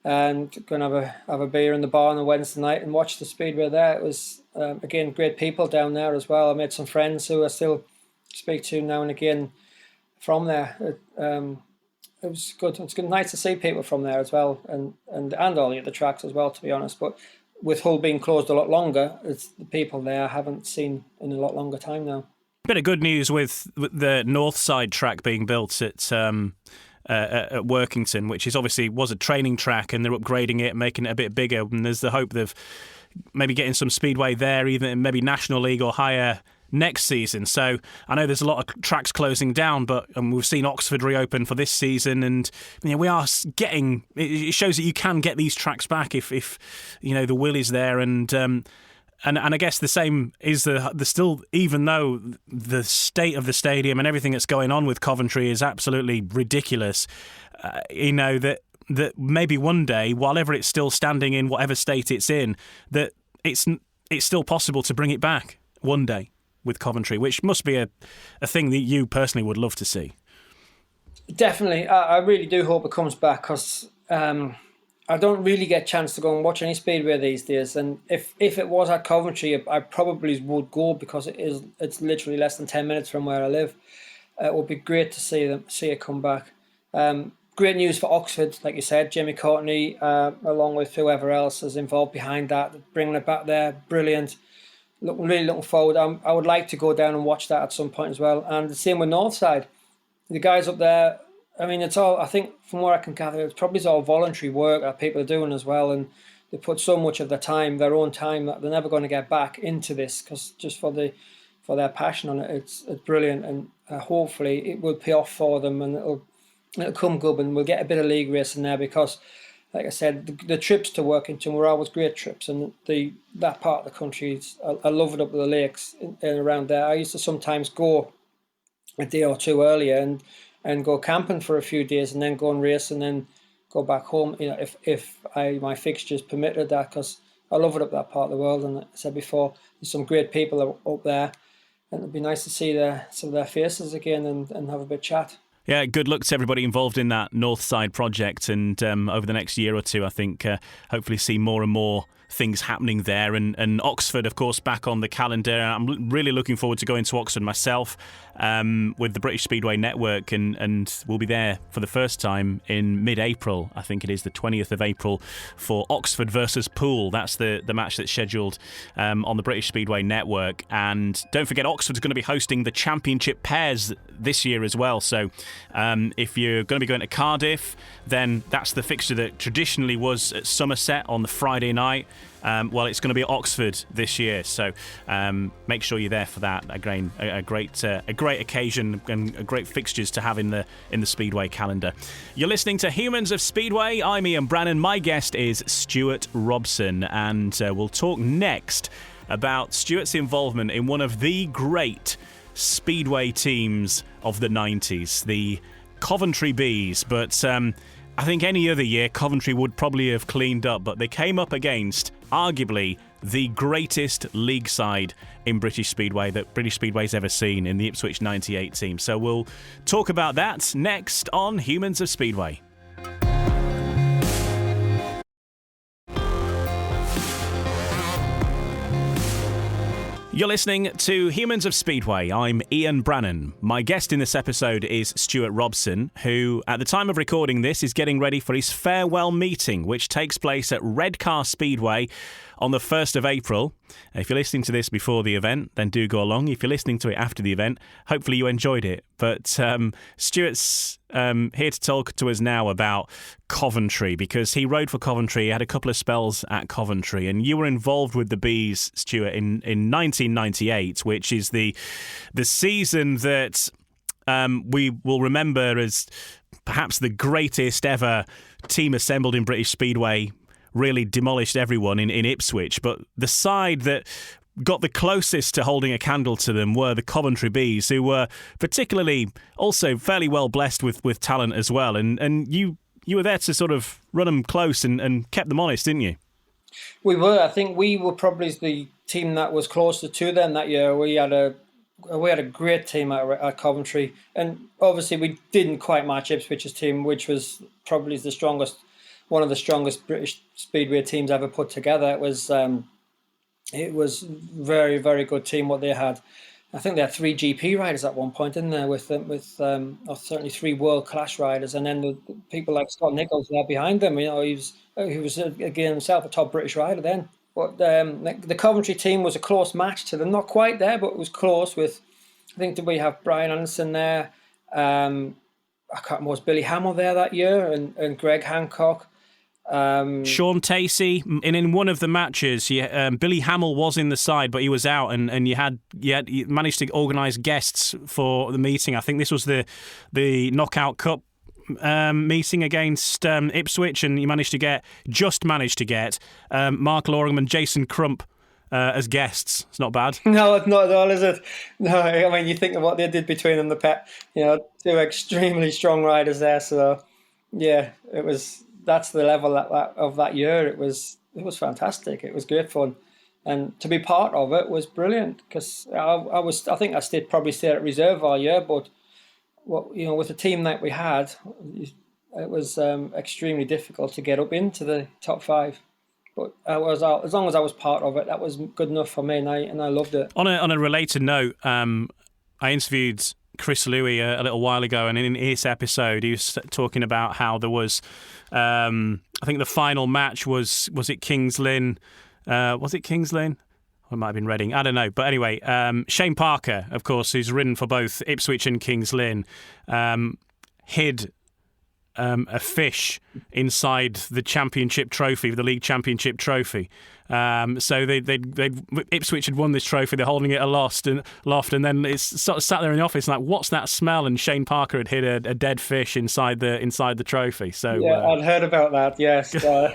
and go and have a beer in the bar on a Wednesday night and watch the Speedway there. It was, again, great people down there as well. I made some friends who I still speak to now and again from there. It was good. It's good, nice to see people from there as well, and all the other tracks as well, to be honest. But with Hull being closed a lot longer, it's the people there I haven't seen in a lot longer time now. Bit of good news with the North Side track being built at Workington, which was a training track, and they're upgrading it, making it a bit bigger. And there's the hope of maybe getting some speedway there, even maybe National League or higher next season. So I know there's a lot of tracks closing down, but we've seen Oxford reopen for this season, and we are getting. It shows that you can get these tracks back if the will is there, and I guess the same is the still, even though the state of the stadium and everything that's going on with Coventry is absolutely ridiculous, that maybe one day, whatever it's still standing in, whatever state it's in, that it's still possible to bring it back one day with Coventry, which must be a thing that you personally would love to see. Definitely. I really do hope it comes back, because I don't really get a chance to go and watch any Speedway these days, and if it was at Coventry, I probably would go, because it's literally less than 10 minutes from where I live. It would be great to see it come back. Great news for Oxford, like you said, Jimmy Courtney, along with whoever else is involved behind that, bringing it back there, brilliant. Really looking forward. I would like to go down and watch that at some point as well. And the same with Northside. The guys up there, I mean, it's all, I think, from what I can gather, it's probably all voluntary work that people are doing as well, and they put so much of their own time, that they're never going to get back into this, because just for their passion on it, it's brilliant, and hopefully it will pay off for them, and it'll come good, and we'll get a bit of league racing there, because, like I said, the trips to Workington were always great trips, and that part of the country, I love it up at the lakes and around there. I used to sometimes go a day or two earlier and go camping for a few days, and then go and race, and then go back home, if my fixtures permitted that, because I love it up that part of the world. And like I said before, there's some great people up there, and it'd be nice to see some of their faces again and have a bit of chat. Yeah, good luck to everybody involved in that North Side project, and over the next year or two, I think hopefully see more and more things happening there, and Oxford, of course, back on the calendar. I'm really looking forward to going to Oxford myself with the British Speedway Network, and we'll be there for the first time in mid-April. I think it is the 20th of April for Oxford versus Poole. That's the match that's scheduled on the British Speedway Network. And don't forget, Oxford's going to be hosting the championship pairs this year as well. So if you're going to be going to Cardiff, then that's the fixture that traditionally was at Somerset on the Friday night. Well, it's going to be at Oxford this year, so make sure you're there for that. Again, a great occasion and great fixtures to have in the Speedway calendar. You're listening to Humans of Speedway. I'm Ian Brannan. My guest is Stuart Robson, and we'll talk next about Stuart's involvement in one of the great Speedway teams of the 90s, the Coventry Bees. But I think any other year Coventry would probably have cleaned up, but they came up against arguably the greatest league side in British Speedway that British Speedway's ever seen, in the Ipswich 98 team. So we'll talk about that next on Humans of Speedway. You're listening to Humans of Speedway. I'm Ian Brannan. My guest in this episode is Stuart Robson, who, at the time of recording this, is getting ready for his farewell meeting, which takes place at Redcar Speedway on the 1st of April. If you're listening to this before the event, then do go along. If you're listening to it after the event, hopefully you enjoyed it. But Stuart's here to talk to us now about Coventry, because he rode for Coventry. He had a couple of spells at Coventry, and you were involved with the Bees, Stuart, in 1998, which is the season that we will remember as perhaps the greatest ever team assembled in British Speedway. Really demolished everyone in Ipswich, but the side that got the closest to holding a candle to them were the Coventry Bees, who were particularly also fairly well blessed with talent as well. And you were there to sort of run them close and kept them honest, didn't you? We were. I think we were probably the team that was closer to them that year. We had a great team at Coventry, and obviously we didn't quite match Ipswich's team, which was probably one of the strongest British Speedway teams ever put together. It was very, very good team what they had. I think they had 3 GP riders at one point, didn't they? With certainly 3 world class riders, and then the people like Scott Nichols there behind them. You know, he was again himself a top British rider then. But the Coventry team was a close match to them, not quite there, but it was close. With, I think, did we have Brian Anderson there? I can't remember, was Billy Hamill there that year, and Greg Hancock. Sean Tacey, and in one of the matches, Billy Hamill was in the side, but he was out, and you managed to organise guests for the meeting. I think this was the Knockout Cup meeting against Ipswich, and you managed to get Mark Loringham and Jason Crump as guests. It's not bad. No, it's not at all, is it? No, I mean, you think of what they did between them, two extremely strong riders there. So, yeah, that's the level of that year. It was fantastic. It was great fun, and to be part of it was brilliant, because I think I probably stayed at reserve all year, but with the team that we had, it was extremely difficult to get up into the top 5. But as long as I was part of it, that was good enough for me, and I loved it. On a related note, I interviewed Chris Louis a little while ago, and in his episode he was talking about how there was I think the final match was it Kings Lynn? Was it Kings Lynn? Or it might have been Reading. I don't know. But anyway, Shane Parker, of course, who's ridden for both Ipswich and Kings Lynn, hid a fish inside the championship trophy, the league championship trophy. So Ipswich had won this trophy. They're holding it aloft, and then it's sort of sat there in the office like, what's that smell? And Shane Parker had hid a dead fish inside the trophy. So yeah, I'd heard about that. Yes, a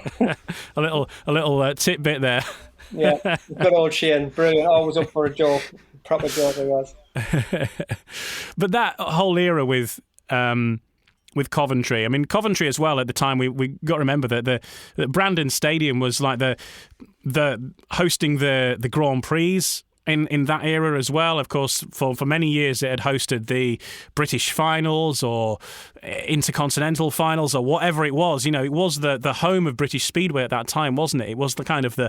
little tidbit there. Yeah, good old Shane, brilliant. Always up for a joke, proper joke he was. But that whole era with Coventry. I mean, Coventry as well at the time, we got to remember that the Brandon Stadium was like the hosting the Grand Prix in that era as well. Of course, for many years it had hosted the British finals or intercontinental finals or whatever it was. It was the home of British Speedway at that time, wasn't it? It was the kind of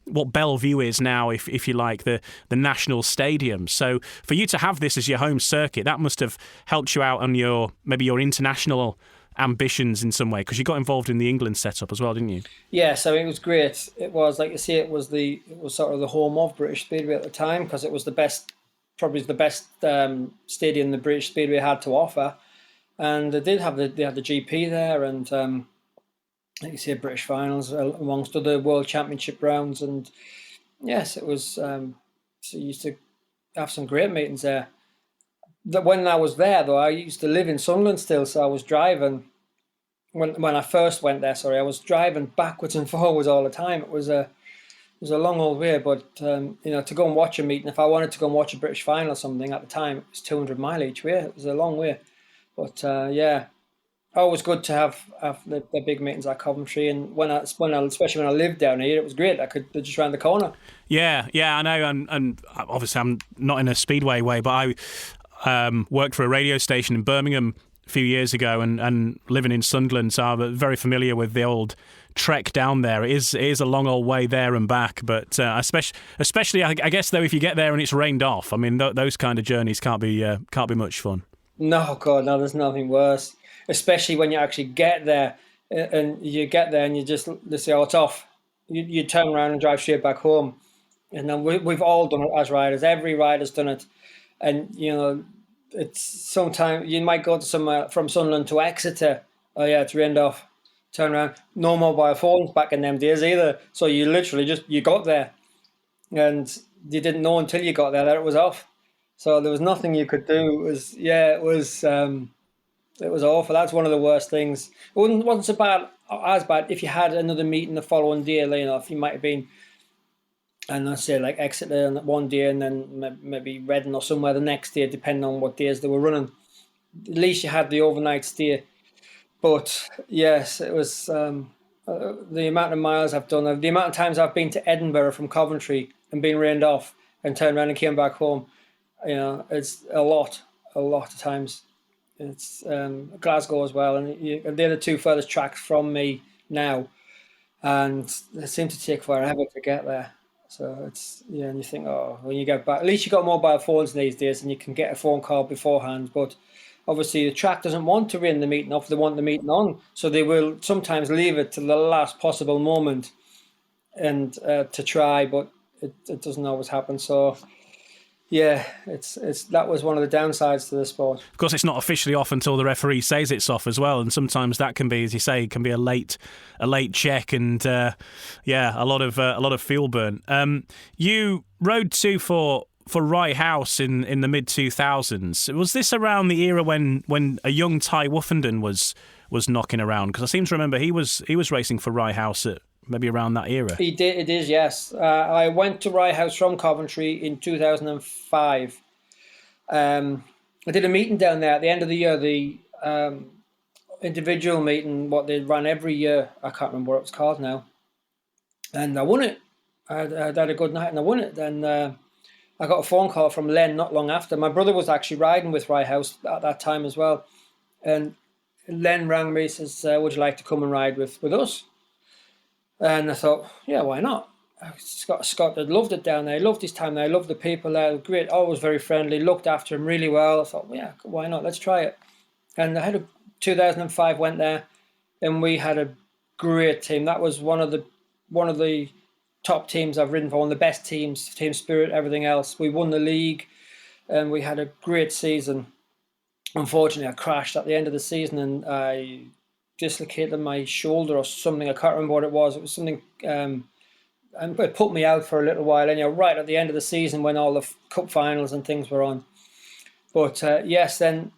what Bellevue is now, if you like, the national stadium. So for you to have this as your home circuit, that must have helped you out on your international ambitions in some way, because you got involved in the England setup as well, didn't you? Yeah, so it was great. It was, like you say, it was sort of the home of British Speedway at the time, because it was probably the best stadium the British Speedway had to offer, and they had the GP there, and like you say, British finals amongst other World Championship rounds, and yes, it was. So you used to have some great meetings there. When I was there, though, I used to live in Sunderland still, so I was driving. When I first went there, I was driving backwards and forwards all the time. It was a long old way, but to go and watch a meeting, if I wanted to go and watch a British final or something at the time, it was 200 mile each way. It was a long way, but always good to have the big meetings at Coventry. And especially when I lived down here, it was great. They're just around the corner. Yeah, I know, and obviously I'm not in a speedway way, but I worked for a radio station in Birmingham a few years ago, and living in Sunderland, so I'm very familiar with the old trek down there. It is a long old way there and back, but especially I guess though, if you get there and it's rained off, I mean those kind of journeys can't be much fun. No, God, no, there's nothing worse. Especially when you actually get there, and you they say, oh, it's off. You turn around and drive straight back home, and then we've all done it as riders. Every rider's done it. And, it's sometimes you might go to somewhere from Sunderland to Exeter. Oh, yeah, it's rained off. Turn around. No mobile phones back in them days either. So you literally you got there. And you didn't know until you got there that it was off. So there was nothing you could do. It was awful. That's one of the worst things. It wasn't as bad if you had another meeting the following day. If you might have been, and let's say like Exeter on one day and then maybe Reading or somewhere the next day, depending on what days they were running. At least you had the overnight stay. But yes, it was the amount of miles I've done, the amount of times I've been to Edinburgh from Coventry and been rained off and turned around and came back home. It's a lot of times. It's Glasgow as well, and they're the two furthest tracks from me now, and they seem to take forever to get there. So it's, and you think, oh, when you get back, at least you got mobile phones these days and you can get a phone call beforehand. But obviously the track doesn't want to rain the meeting off, they want the meeting on. So they will sometimes leave it to the last possible moment and to try, but it doesn't always happen. So yeah, that was one of the downsides to the sport. Of course, it's not officially off until the referee says it's off as well, and sometimes that can be, as you say, it can be a late check, and a lot of fuel burn. You rode too for Rye House in the mid 2000s. Was this around the era when a young Ty Woofenden was knocking around? Because I seem to remember he was racing for Rye House at maybe around that era. He did. It is, yes. I went to Rye House from Coventry in 2005. I did a meeting down there at the end of the year, the individual meeting, what they run every year. I can't remember what it was called now. And I won it. I had a good night and I won it. Then I got a phone call from Len not long after. My brother was actually riding with Rye House at that time as well. And Len rang me, says, would you like to come and ride with us? And I thought, yeah, why not? Scott had loved it down there. He loved his time there. He loved the people there. Great, always very friendly. Looked after him really well. I thought, yeah, why not? Let's try it. And I had 2005 went there, and we had a great team. That was one of the top teams I've ridden for. One of the best teams, team spirit, everything else. We won the league, and we had a great season. Unfortunately, I crashed at the end of the season, and I dislocated my shoulder or something. I can't remember what it was. It was something, and it put me out for a little while. And right at the end of the season when all the cup finals and things were on. But yes, then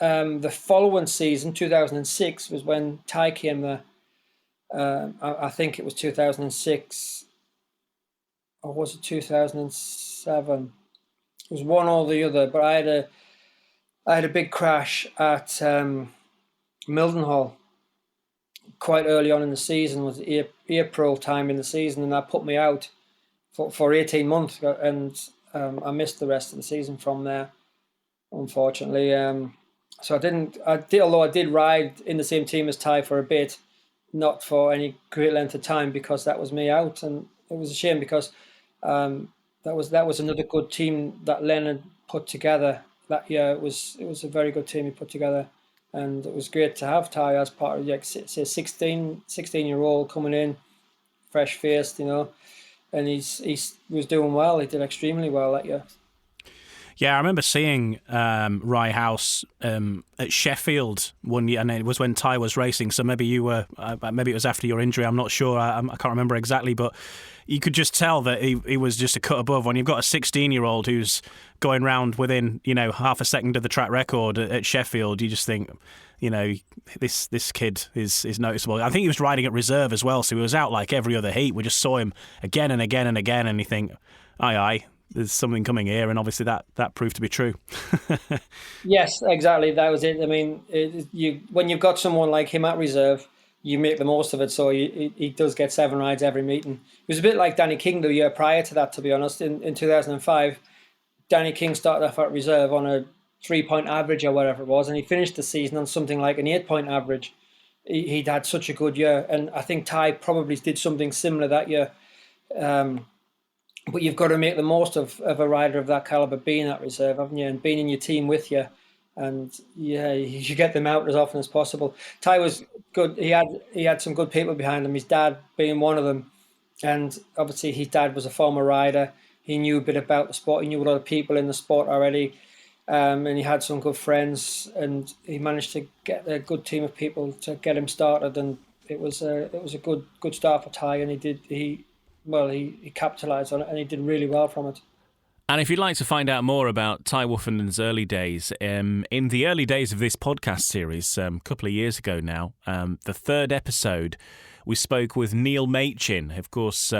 the following season, 2006, was when Ty came there. I think it was 2006, or was it 2007? It was one or the other. But I had a big crash at Mildenhall quite early on in the season. Was April time in the season, and that put me out for 18 months. And I missed the rest of the season from there, unfortunately. So although I did ride in the same team as Ty for a bit, not for any great length of time, because that was me out, and it was a shame because that was another good team that Leonard put together that year. It was a very good team he put together, and it was great to have Ty as part of, like, say, 16-year-old coming in, fresh faced, and he was doing well. He did extremely well that year. Yeah, I remember seeing Rye House at Sheffield one year, and it was when Ty was racing. So maybe you were, maybe it was after your injury. I'm not sure. I can't remember exactly, but you could just tell that he was just a cut above. When you've got a 16-year-old who's going round within half a second of the track record at Sheffield, you just think, this kid is noticeable. I think he was riding at reserve as well, so he was out like every other heat. We just saw him again and again and again, and you think, aye. There's something coming here, and obviously that proved to be true. Yes, exactly. That was it. I mean, when you've got someone like him at reserve, you make the most of it. So he does get 7 rides every meeting. It was a bit like Danny King the year prior to that, to be honest. In 2005, Danny King started off at reserve on a 3-point average or whatever it was, and he finished the season on something like an 8-point average. He'd had such a good year, and I think Ty probably did something similar that year. But you've got to make the most of a rider of that caliber being at reserve, haven't you? And being in your team with you. And yeah, you should get them out as often as possible. Ty was good. He had some good people behind him, his dad being one of them. And obviously his dad was a former rider. He knew a bit about the sport. He knew a lot of people in the sport already. And he had some good friends, and he managed to get a good team of people to get him started. And it was a good start for Ty, and he capitalised on it, and he did really well from it. And if you'd like to find out more about Ty Woofenden's early days, in the early days of this podcast series, a couple of years ago now, the 3rd episode, we spoke with Neil Machin, of course,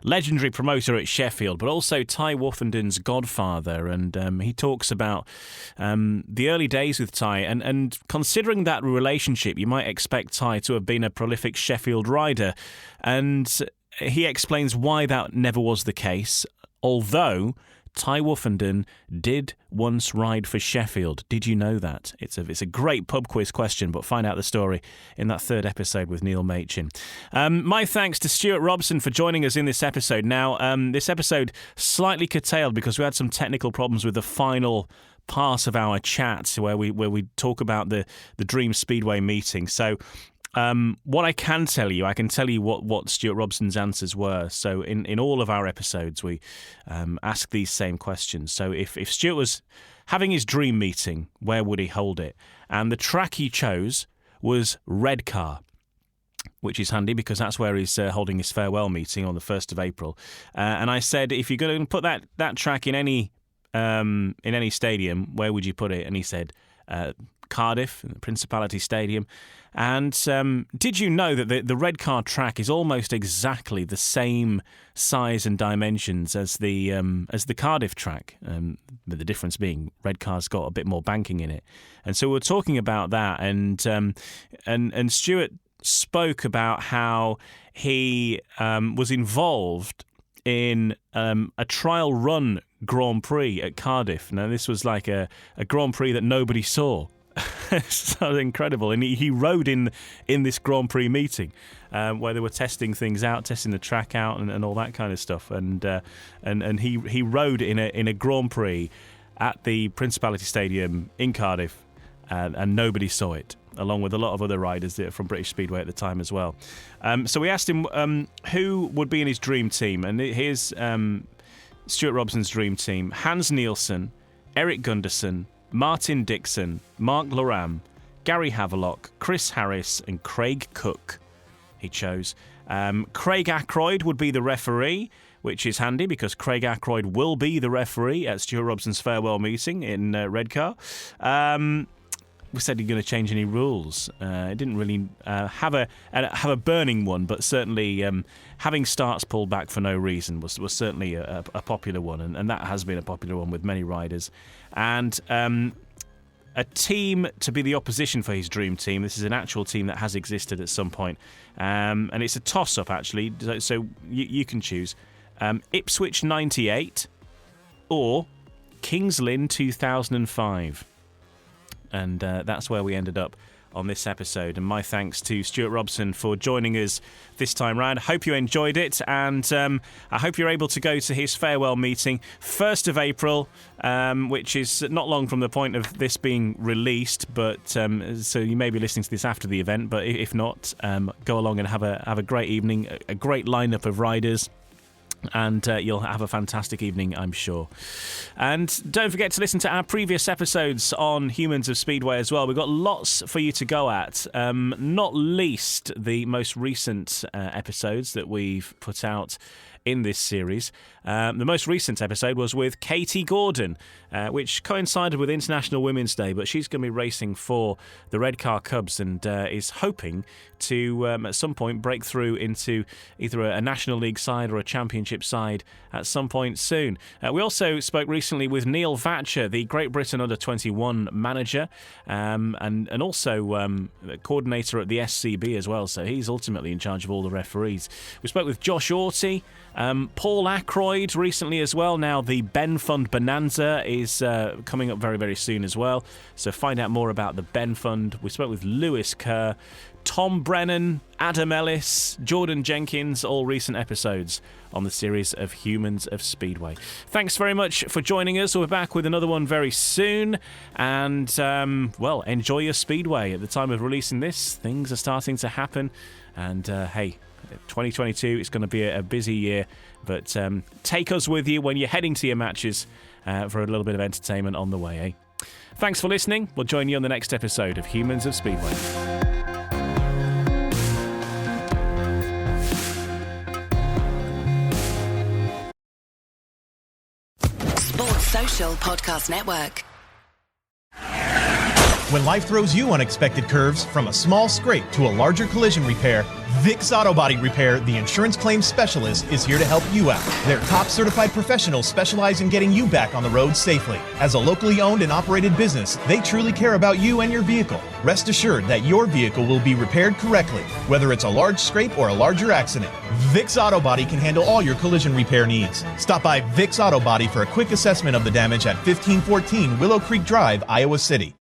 legendary promoter at Sheffield, but also Ty Woofenden's godfather. And he talks about the early days with Ty. And considering that relationship, you might expect Ty to have been a prolific Sheffield rider. And he explains why that never was the case, although Ty Woofenden did once ride for Sheffield. Did you know that? It's a great pub quiz question, but find out the story in that 3rd episode with Neil Machin. My thanks to Stuart Robson for joining us in this episode. Now, this episode slightly curtailed because we had some technical problems with the final part of our chat where we talk about the Dream Speedway meeting. So what I can tell you what Stuart Robson's answers were. So in all of our episodes, we ask these same questions. So if Stuart was having his dream meeting, where would he hold it? And the track he chose was Redcar, which is handy because that's where he's holding his farewell meeting on the 1st of April. And I said, if you're going to put that track in any stadium, where would you put it? And he said, Cardiff, the Principality Stadium. And did you know that the Redcar track is almost exactly the same size and dimensions as the Cardiff track? The difference being Redcar's got a bit more banking in it. And so we're talking about that, and Stuart spoke about how he was involved in a trial run Grand Prix at Cardiff. Now this was like a Grand Prix that nobody saw. So incredible. And he rode in this Grand Prix meeting where they were testing things out, testing the track out and all that kind of stuff. And he rode in a Grand Prix at the Principality Stadium in Cardiff, and nobody saw it, along with a lot of other riders from British Speedway at the time as well. So we asked him who would be in his dream team, and here's Stuart Robson's dream team: Hans Nielsen, Eric Gunderson, Martin Dixon, Mark Loram, Gary Havelock, Chris Harris and Craig Cook he chose. Craig Ackroyd would be the referee, which is handy because Craig Ackroyd will be the referee at Stuart Robson's farewell meeting in Redcar. We said he's going to change any rules. It didn't really have a burning one, but certainly having starts pulled back for no reason was certainly a popular one, and that has been a popular one with many riders. And a team to be the opposition for his dream team. This is an actual team that has existed at some point, and it's a toss-up actually. So you can choose Ipswich 98, or Kings Lynn 2005. And that's where we ended up on this episode. And my thanks to Stuart Robson for joining us this time round. I hope you enjoyed it, and I hope you're able to go to his farewell meeting 1st of April, which is not long from the point of this being released, but so you may be listening to this after the event, but if not, go along and have a great evening, a great lineup of riders. And you'll have a fantastic evening, I'm sure. And don't forget to listen to our previous episodes on Humans of Speedway as well. We've got lots for you to go at, not least the most recent episodes that we've put out in this series. The most recent episode was with Katie Gordon, which coincided with International Women's Day, but she's going to be racing for the Redcar Cubs and is hoping to, at some point, break through into either a National League side or a Championship side at some point soon. We also spoke recently with Neil Vatcher, the Great Britain Under-21 manager, and also coordinator at the SCB as well, so he's ultimately in charge of all the referees. We spoke with Josh Orty, Paul Ackroyd recently as well. Now the Ben Fund Bonanza is coming up very, very soon as well, so find out more about the Ben Fund. We spoke with Lewis Kerr, Tom Brennan, Adam Ellis, Jordan Jenkins, all recent episodes on the series of Humans of Speedway. Thanks very much for joining us. We'll be back with another one very soon, and well, enjoy your Speedway. At the time of releasing this, things are starting to happen, and hey, 2022 is going to be a busy year, but take us with you when you're heading to your matches for a little bit of entertainment on the way, eh? Thanks for listening. We'll join you on the next episode of Humans of Speedway. Sports Social Podcast Network. When life throws you unexpected curves, from a small scrape to a larger collision repair, Vic's Auto Body Repair, the insurance claims specialist, is here to help you out. Their top certified professionals specialize in getting you back on the road safely. As a locally owned and operated business, they truly care about you and your vehicle. Rest assured that your vehicle will be repaired correctly, whether it's a large scrape or a larger accident. Vic's Auto Body can handle all your collision repair needs. Stop by Vic's Auto Body for a quick assessment of the damage at 1514 Willow Creek Drive, Iowa City.